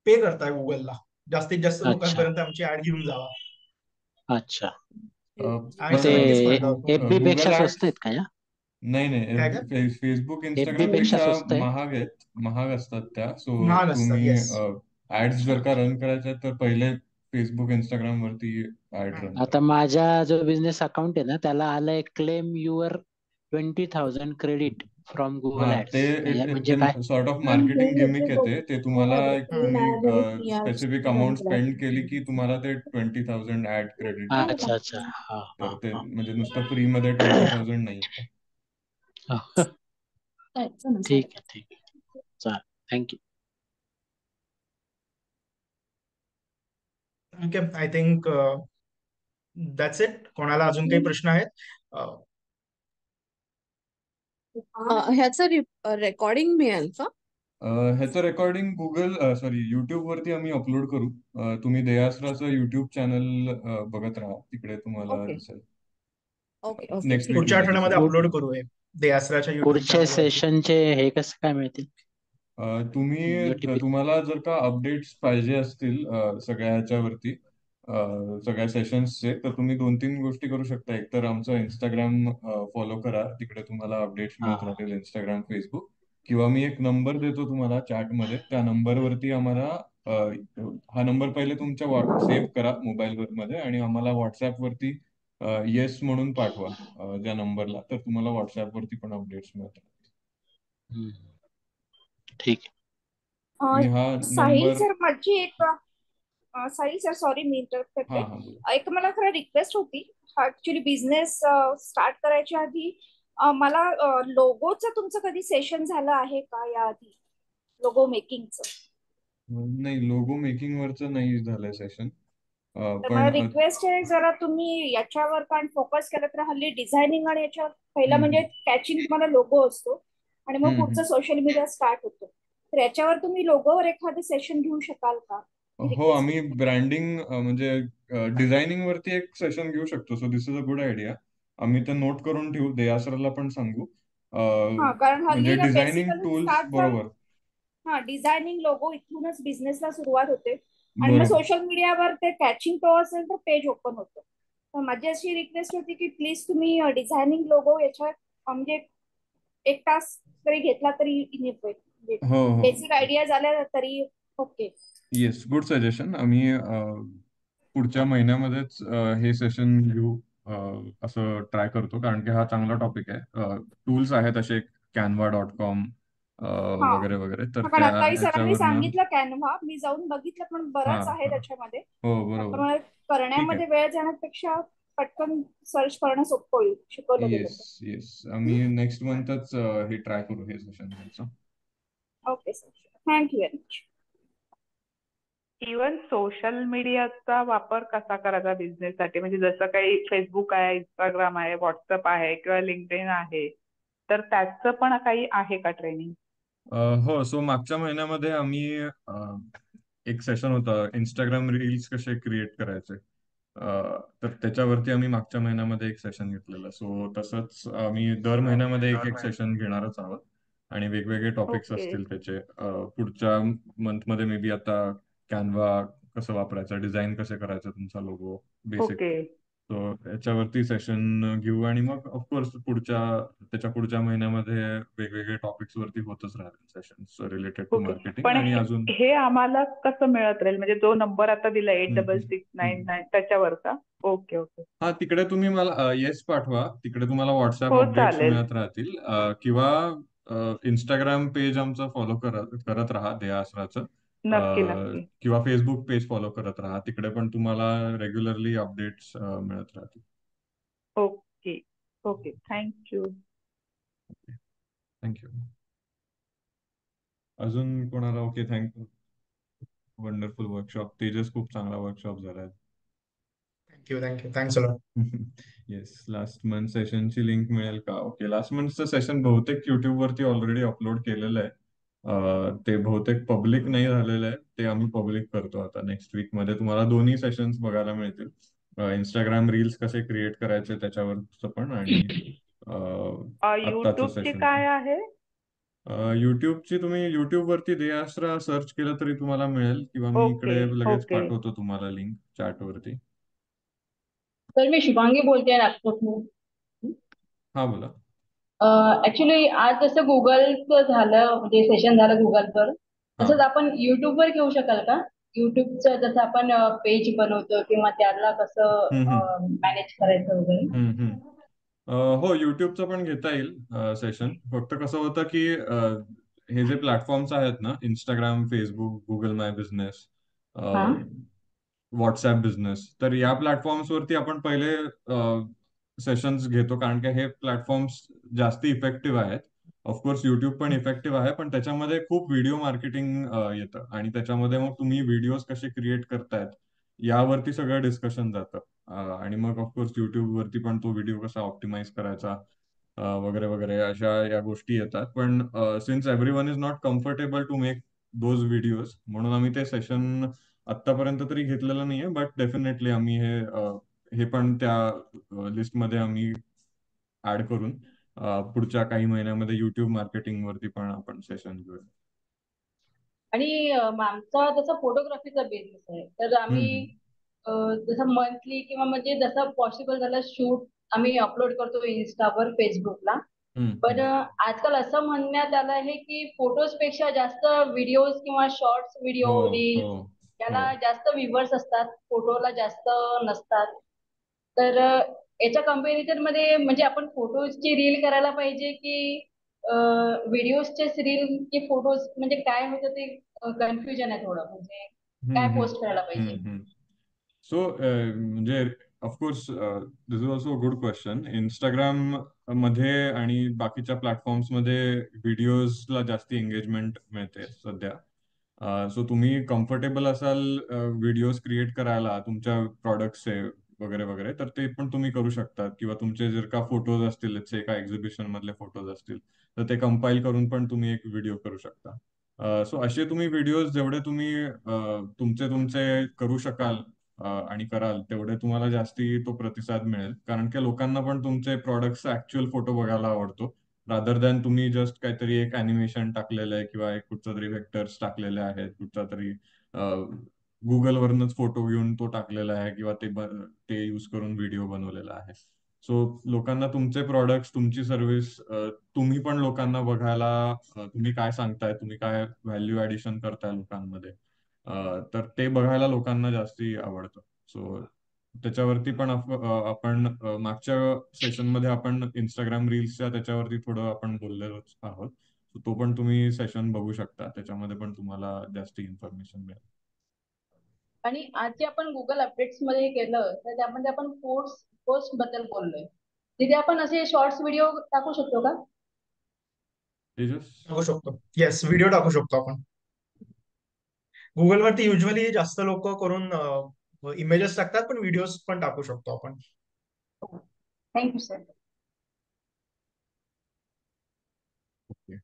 पे करताय गुगलला, जास्तीत जास्त अच्छा लोकांपर्यंत आमची ऍड घेऊन जावा. अच्छा. मग ऍडचा ते नक्कीच फायदा होतो. एफबी गुगल पेक्षा ऍड्स स्वस्त आहेत का या? नाही काय नाही, काय फेसबुक एफबी इंस्टाग्राम पेक्षा पेक्षा स्वस्त आहे? महाग आहेत, महाग असतात त्या. सो महाग असतात. तुम्ही येस. ऍड्स जर का रन करायच्या आहेत तर पहिले फेसबुक इंस्टाग्राम वरती ऍड रन आता करा. माझा जो बिझनेस अकाउंट आहे ना, त्याला आलंय claim your 20,000 credit from Google हा, ऍड्स. म्हणजे काय? ते सॉर्ट ऑफ मार्केटिंग गिमिक येते. ते तुम्हाला तुम्ही स्पेसिफिक अमाऊंट स्पेंड केली की तुम्हाला ते 20,000 ऍड क्रेडिट देतात. अच्छा अच्छा. हा तर हा ते हा. म्हणजे नुसतं फ्री मध्ये 20,000 नाही. हा. ठीक आहे ठीक आहे, चालेल, thank you. Okay, I think that's it. कोणाला अजून काही प्रश्न आहेत? ह्याचं रेकॉर्डिंग मिळेल का? ह्याचं रेकॉर्डिंग सॉरी युट्यूब वरती आम्ही अपलोड करू. तुम्ही दयासराचं युट्यूब चॅनल बघत राहा, तिकडे तुम्हाला ओके दिसेल. ओके ओके, नेक्स्ट वीक पुढच्या मध्ये आठवड्यामध्ये दिसेल. अपलोड करू हे दयासराच्या युट्यूब पुढच्या चॅनलवरती. सेशनचे हे कसं काय मिळतील तुम्हाला जर का अपडेट्स पाहिजे असतील सगळ्या ह्याच्यावरती, सगळ्या सेशन्सचे, तर तुम्ही 2-3 गोष्टी करू शकता. एक तर आमचं इंस्टाग्राम फॉलो करा, तिकडे तुम्हाला अपडेट्स हा मिळत राहतील, इंस्टाग्राम, फेसबुक. किंवा मी एक नंबर देतो तुम्हाला चॅटमध्ये, त्या नंबरवरती आम्हाला हा नंबर पहिले तुमच्या सेव्ह करा मोबाईल मध्ये आणि आम्हाला व्हॉट्सअपवरती येस म्हणून पाठवा ज्या नंबरला, तर तुम्हाला व्हॉट्सअपवरती पण अपडेट्स मिळतात. हम्म. ठीक आहे. आणि हा साहिल नंबर सर, माझी एक साहिल सर, सॉरी मी इंटरप्ट हा करते. हा बोला. एक मला खरं रिक्वेस्ट होती. ऍक्च्युली बिझनेस स्टार्ट करायच्या आधी मला लोगोचं तुमचं कधी सेशन झालं आहे का याआधी, लोगो मेकिंगचं? नाही, लोगो मेकिंग वरचं नाही झालंय सेशन. तर मला पण रिक्वेस्ट आहे, जरा तुम्ही याच्यावर पण फोकस केलं तर. हल्ली डिझायनिंग आणि याच्यावर पहिला म्हणजे कॅचिंग तुम्हाला लोगो असतो आणि मग पुढचं सोशल मीडिया स्टार्ट होतो. तर याच्यावर तुम्ही लोगोवर एखादं सेशन घेऊ शकाल का? हो, आम्ही ब्रँडिंग म्हणजे डिझायनिंग वरती एक सेशन घेऊ शकतो. So this is a good idea. आम्ही ते नोट करून ठेवू, दयासरला पण सांगू. हा, कारण म्हणजे हल्ली ना डिझायनिंग बेसिकली टूल्स, स्टार्ट बरोबर डिझायनिंग लोगो इथूनच बिझनेसला सुरुवात होते आणि मग बरोबर. सोशल मीडियावर ते कॅचिंग तो असेल तर पेज ओपन होतं. तर माझी अशी रिक्वेस्ट होती की प्लीज तुम्ही डिझायनिंग लोगो याच्यात म्हणजे एक तास तरी घेतला तरी इनिफ होईल. हो हो, बेसिक आयडिया झाल्या तरी ओके. Yes, good suggestion. आम्ही पुढच्या महिन्यामध्येच हे सेशन घेऊ असं ट्राय करतो, कारण की हा चांगला टॉपिक आहे. टूल्स आहेत असे canva.com हा, वगैरे वगैरे, तर कारण त्या आता सरांनी ह्याच्यावरनं. सांगितलं कॅनव्हा, मी जाऊन बघितलं पण हा बरंच आहे हा, त्याच्यामध्ये. हो तर बरोबर, मला ठीक आहे. करण्यामध्ये वेळ जाण्यापेक्षा पटकन सर्च करणं सोपं होईल शिकवलं गेलं येस तर. येस, आम्ही नेक्स्ट मंथच हे ट्राय करू, हे सेशन घ्यायचं. Okay sir, thank you very much. Even social मीडियाचा वापर कसा करायचा बिझनेससाठी, म्हणजे जसं काही फेसबुक आहे, इंस्टाग्राम आहे, व्हॉट्सअप आहे किंवा लिंक्डइन आहे, तर त्याचं पण काही आहे का ट्रेनिंग? हो, सो मागच्या महिन्यामध्ये आम्ही एक सेशन होता इंस्टाग्राम रील्स कसे क्रिएट करायचे. तर त्याच्यावरती आम्ही मागच्या महिन्यामध्ये एक सेशन घेतलेलं. सो तसंच आम्ही दर महिन्यामध्ये एक एक सेशन घेणारच आहोत आणि वेगवेगळे टॉपिक्स ओके असतील त्याचे. पुढच्या मंथमध्ये मे बी आता कॅनव्हा कसं वापरायचं, डिझाईन कसे करायचं तुमचा लोगो बेसिक. ओके सो याच्यावरती सेशन घेऊ आणि मग ऑफकोर्स त्याच्या पुढच्या महिन्यामध्ये वेगवेगळे टॉपिक्स वरती होतच राहतील sessions related to okay. Marketing पण आणि अजून. हे आम्हाला कसं मिळत राहील, म्हणजे जो नंबर आता दिला हम्म, हम्म, 8669 त्याच्यावर का? Okay okay. हा, तिकडे तुम्ही मला येस पाठवा. तिकडे तुम्हाला व्हॉट्सअप हो अपडेट्स चालेल. मिळत राहतील. किंवा इंस्टाग्राम पेज आमचं फॉलो करत राहा देआसराचं. नक्की नक्की. किंवा फेसबुक पेज फॉलो करत राहा. तिकडे पण तुम्हाला रेग्युलरली अपडेट्स मिळत राहतील. Okay okay, thank you. थँक्यू. अजून कोणाला? Okay, thank you. Wonderful workshop. Tejas, खूप चांगला वर्कशॉप झाला. Thank you. Thanks a lot. Yes, last month सेशनची लिंक मिळेल का? ओके, लास्ट मंथचं सेशन बहुतेक युट्यूब वरती ऑलरेडी अपलोड केलेलं आहे. ते बहुतेक पब्लिक नाही झालेलं आहे. ते आम्ही पब्लिक करतो आता नेक्स्ट वीक मध्ये. तुम्हाला दोन्ही सेशन्स बघायला मिळतील. इंस्टाग्राम रील्स कसे क्रिएट करायचे त्याच्यावरचं पण आणि आत्ताचं युट्यूबची सेशन काय पण. आहे? युट्यूबची तुम्ही युट्यूब वरती देआसरा सर्च केलं तरी तुम्हाला मिळेल किंवा मी ओके इकडे लगेच ओके. पाठवतो तुम्हाला लिंक चॅट वरती. सर मी शुभांगी बोलते नागपूरहून. हा, बोला. ऍक्च्युली आज जसं गुगलचं झालं म्हणजे सेशन झालं गुगलवर, हा. तसंच आपण युट्यूबवर घेऊ शकाल का? युट्यूबचं जसं आपण पेज बनवतो किंवा त्याला कसं मॅनेज करायचं वगैरे. हो, युट्यूबचं पण घेता येईल सेशन. फक्त कसं होतं की हे जे प्लॅटफॉर्म्स आहेत ना, Instagram, Facebook, Google my business, हा व्हॉट्सॲप बिझनेस, तर या प्लॅटफॉर्म्स वरती आपण पहिले सेशन्स घेतो कारण की हे प्लॅटफॉर्म्स जास्त इफेक्टिव्ह आहेत. ऑफकोर्स युट्यूब पण इफेक्टिव्ह आहे, पण त्याच्यामध्ये खूप व्हिडिओ मार्केटिंग येतं आणि त्याच्यामध्ये मग तुम्ही व्हिडिओज कसे क्रिएट करतायत यावरती सगळं डिस्कशन जातं. आणि मग ऑफकोर्स युट्यूब वरती पण तो व्हिडिओ कसा ऑप्टिमाइज करायचा वगैरे वगैरे अशा या गोष्टी येतात. पण since everyone is not comfortable to make those videos, म्हणून आम्ही ते सेशन आत्तापर्यंत तरी घेतलेलं नाहीये. बट डेफिनेटली आम्ही हे पण त्या लिस्टमध्ये आम्ही ऍड करून पुढच्या काही महिन्यामध्ये युट्यूब मार्केटिंग वरती पण आपण सेशन घेऊया. आणि आमचा जसा फोटोग्राफीचा बिझनेस आहे, तर आम्ही जसं मंथली किंवा म्हणजे जसं पॉसिबल झालं शूट आम्ही अपलोड करतो इन्स्टावर, फेसबुकला. पण आजकाल असं म्हणण्यात आलं आहे की फोटोज पेक्षा जास्त व्हिडिओज किंवा शॉर्ट्स व्हिडिओ हो रील्स हो याला हो. जास्त व्ह्यूवर्स असतात, फोटोला जास्त नसतात. तर याच्या कम्पॅरिझन मध्ये म्हणजे आपण फोटोजची रील करायला पाहिजे की व्हिडिओजचेच रील की फोटोज, म्हणजे काय होतं ते कन्फ्युजन आहे थोडं, म्हणजे काय पोस्ट करायला पाहिजे. सो म्हणजे of course this is also good question. Instagram मध्ये आणि बाकीच्या प्लॅटफॉर्म्स मध्ये व्हिडिओजला जास्ती एंगेजमेंट मिळते सध्या. सो तुम्ही कम्फर्टेबल असाल व्हिडिओज क्रिएट करायला तुमच्या प्रॉडक्ट्सचे वगैरे वगैरे, तर ते पण तुम्ही करू शकता. किंवा तुमचे जर का फोटोज असतील, एका एक्झिबिशन मधले फोटोज असतील, तर ते कंपाईल करून पण तुम्ही एक व्हिडिओ करू शकता. सो असे तुम्ही व्हिडिओज जेवढे तुम्ही तुमचे करू शकाल आणि कराल, तेवढे तुम्हाला जास्ती तो प्रतिसाद मिळेल. कारण की लोकांना पण तुमचे प्रॉडक्टचा ऍक्च्युअल फोटो बघायला आवडतो, रादर दॅन तुम्ही जस्ट काहीतरी एक अॅनिमेशन टाकलेलं आहे किंवा एक कुठचा तरी व्हेक्टर्स टाकलेले आहेत, कुठचा तरी गुगलवरनच फोटो घेऊन तो टाकलेला आहे किंवा ते यूज करून व्हिडिओ बनवलेला आहे. सो लोकांना तुमचे प्रॉडक्ट्स, तुमची सर्व्हिस, तुम्ही पण लोकांना बघायला, तुम्ही काय सांगताय, तुम्ही काय व्हॅल्यू ऍडिशन करताय लोकांमध्ये, तर ते बघायला लोकांना जास्ती आवडतं. सो त्याच्यावरती पण आपण मागच्या सेशनमध्ये आपण इंस्टाग्राम रील्सच्या त्याच्यावरती थोडं आपण बोललेलोच आहोत. तो पण तुम्ही सेशन बघू शकता, त्याच्यामध्ये पण तुम्हाला जास्ती इन्फॉर्मेशन मिळेल. आणि आज जे आपण गुगल अपडेट्स मध्ये केलं, तर त्यामध्ये आपण पोस्ट बद्दल बोललोय. तिथे आपण असे शॉर्ट्स व्हिडिओ टाकू शकतो का? तेजस? टाकू शकतो. येस, व्हिडिओ टाकू शकतो आपण. गुगलवरती युजली जास्त लोक करून इमेजेस टाकतात, पण व्हिडिओज पण टाकू शकतो आपण. Thank you sir. Okay.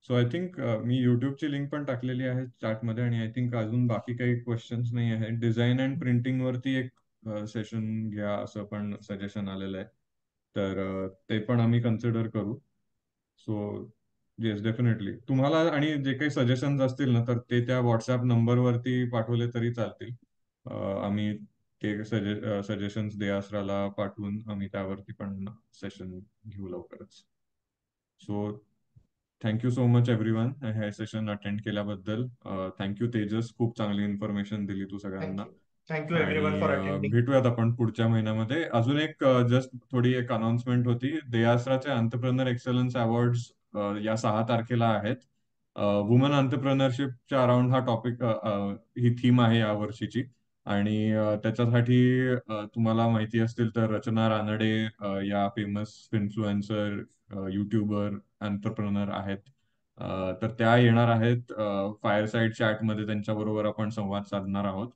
So I think मी युट्यूबची लिंक पण टाकलेली आहे चॅटमध्ये, आणि आय थिंक अजून बाकी काही क्वेश्चन्स नाही आहे. डिझाईन अँड प्रिंटिंग वरती एक सेशन घ्या असं पण सजेशन आलेलं आहे, तर ते पण आम्ही कन्सिडर करू. सो येस, डेफिनेटली तुम्हाला आणि जे काही सजेशन्स असतील ना, तर ते त्या व्हॉट्सॲप नंबरवरती पाठवले तरी चालतील. आम्ही ते सजेशन्स देआसराला पाठवून आम्ही त्यावरती पण सेशन घेऊ लवकरच. So thank you so much everyone हे सेशन अटेंड केल्याबद्दल. थँक्यू तेजस, खूप चांगली इन्फॉर्मेशन दिली तू सगळ्यांना. थँक्यू आणि एव्हरीवन फॉर अटेंडिंग. भेटूयात आपण पुढच्या महिन्यामध्ये. अजून एक जस्ट थोडी एक अनाउन्समेंट होती. देआसराचे एंटरप्रेन्योर एक्सलन्स अवॉर्ड्स या 6 तारखेला आहेत. वुमन एंटरप्रेन्योरशिपच्या अराउंड हा टॉपिक, ही थीम आहे या वर्षीची. आणि त्याच्यासाठी तुम्हाला माहिती असतील तर रचना रानडे या फेमस इन्फ्लुएन्सर, युट्यूबर, एंटरप्रेन्योर आहेत. तर त्या येणार आहेत. फायरसाईड चॅटमध्ये त्यांच्याबरोबर आपण संवाद साधणार आहोत.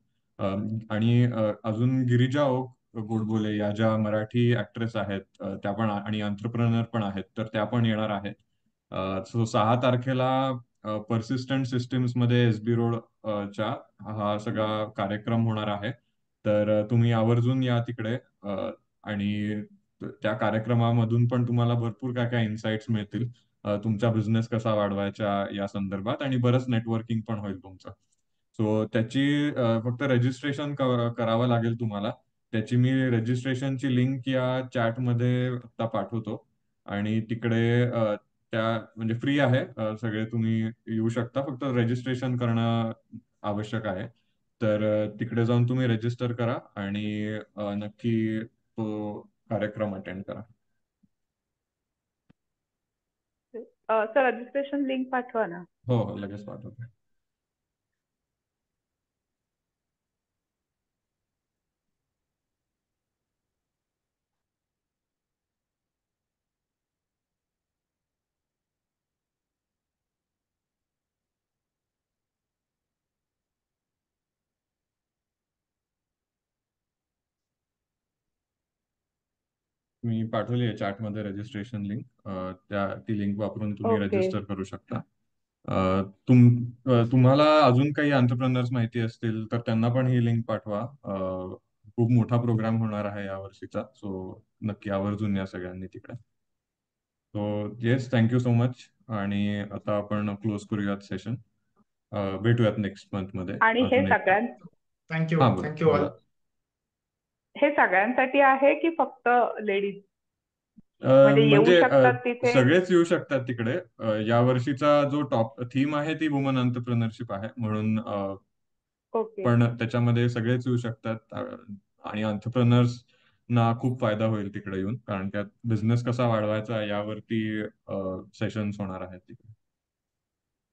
आणि अजून गिरिजा ओक गोडबोले या ज्या मराठी ऍक्ट्रेस आहेत, त्या पण आणि एंटरप्रेन्योर पण आहेत, तर त्या पण येणार आहेत. सो 6 तारखेला पर्सिस्टंट सिस्टीम्स मध्ये एसबी रोड च्या हा सगळा कार्यक्रम होणार आहे. तर तुम्ही आवर्जून या तिकडे. आणि त्या कार्यक्रमामधून पण तुम्हाला भरपूर काय काय इन्साइट्स मिळतील, तुमचा बिझनेस कसा वाढवायचा या संदर्भात, आणि बरंच नेटवर्किंग पण होईल तुमचं. सो त्याची फक्त रजिस्ट्रेशन करावं लागेल तुम्हाला. त्याची मी रजिस्ट्रेशनची लिंक या चॅटमध्ये आता पाठवतो, आणि तिकडे त्या म्हणजे फ्री आहे, सगळे तुम्ही येऊ शकता, फक्त रजिस्ट्रेशन करणं आवश्यक आहे. तर तिकडे जाऊन तुम्ही रजिस्टर करा आणि नक्की तो कार्यक्रम अटेंड करा. सर रजिस्ट्रेशन लिंक पाठवा ना. हो हो, लगेच पाठवतो. मी पाठवली आहे चॅटमध्ये रजिस्ट्रेशन लिंक. ती लिंक वापरून तुम्ही ओके. रजिस्टर करू शकता. तुम्हाला अजून काही एंटरप्रेन्योर्स माहिती असतील तर त्यांना पण ही लिंक पाठवा. खूप मोठा प्रोग्राम होणार आहे या वर्षीचा, सो नक्की आवर्जून या सगळ्यांनी तिकडे. So yes, thank you so much. आणि आता आपण क्लोज करूयात सेशन. भेटूयात नेक्स्ट मंथ मध्ये. आणि हे थँक्यू हा, थँक्यू ऑल. हे सगळ्यांसाठी आहे की फक्त लेडीज म्हणजे येऊ म्हणजे शकतात तिथे? सगळेच येऊ शकतात तिकडे. या वर्षीचा जो टॉप थीम आहे ती वुमन एंटरप्रेन्योरशिप आहे, म्हणून ओके. पण त्याच्यामध्ये सगळेच येऊ शकतात. आणि एंटरप्रेन्योर्स ना खूप फायदा होईल तिकडे येऊन, कारण त्यात बिझनेस कसा वाढवायचा यावरती सेशन्स होणार आहेत तिकडे.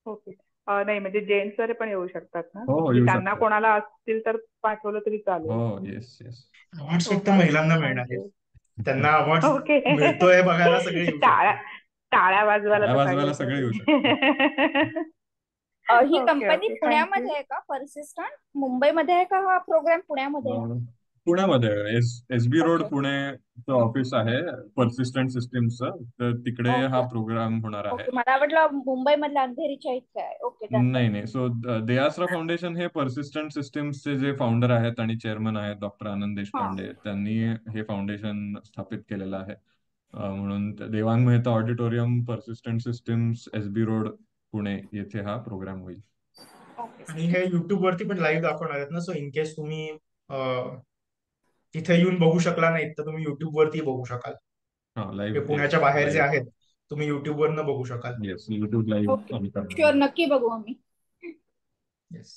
ओके. नाही म्हणजे जेंट्स वगैरे पण येऊ शकतात ना, हो म्हणजे येऊ त्यांना शकतात. कोणाला असतील तर पाठवलं तरी चालेल. हो, येस येस. अवॉर्ड्स फक्त ओके. महिलांना मिळणार आहेत. थँक्यू. त्यांना अवॉर्ड ओके. मिळतोय बघायला सगळे येऊ टाळ्या शकतात. टाळ्या वाजवायला त्या तर बाजूला पाहिजे सगळे येऊ शकतात. ही ओके कंपनी ओके पुण्यामध्ये थँक्यू. आहे का? पर्सिस्टंट मुंबईमध्ये आहे का? हा प्रोग्राम पुण्यामध्ये आहे? पुण्यामध्ये एसबी रोड ओके पुणेचं ऑफिस आहे पर्सिस्टंट सिस्टीमचं, तर तिकडे हा ओके प्रोग्राम होणार आहे. ओके. मला वाटलं मुंबईमधल्या अंधेरीच्या इथे आहे. Okay done. नाही नाही. सो देआसरा फाउंडेशन हे पर्सिस्टंट सिस्टीम्सचे जे फाउंडर आहेत आणि चेअरमन आहेत डॉक्टर आनंद हा देशपांडे, त्यांनी हे फाउंडेशन स्थापित केलेलं आहे. म्हणून Devang Mehta auditorium, persistent systems, SB road, Pune येथे हा प्रोग्राम होईल. ओके आणि हे युट्यूब वरती पण लाईव्ह दाखवणार आहेत ना, सो इन केस तुम्ही तिथे येऊन बघू शकला नाहीत तर तुम्ही युट्यूब वरती बघू शकाल. हा, हे लाईव्ह. पुण्याच्या बाहेर जे आहेत तुम्ही युट्यूब वरनं बघू शकाल. येस, युट्यूब लाईव्ह ओके आम्ही करणार शुअर, आहोत. नक्की बघू आम्ही. Yes.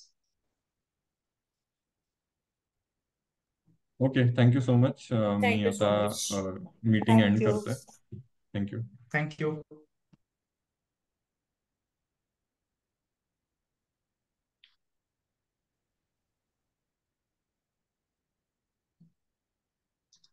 Okay, thank you so much. मी थँक्यू सो आता मच. Meeting end thank you. करतोय. थँक्यू. थँक्यू.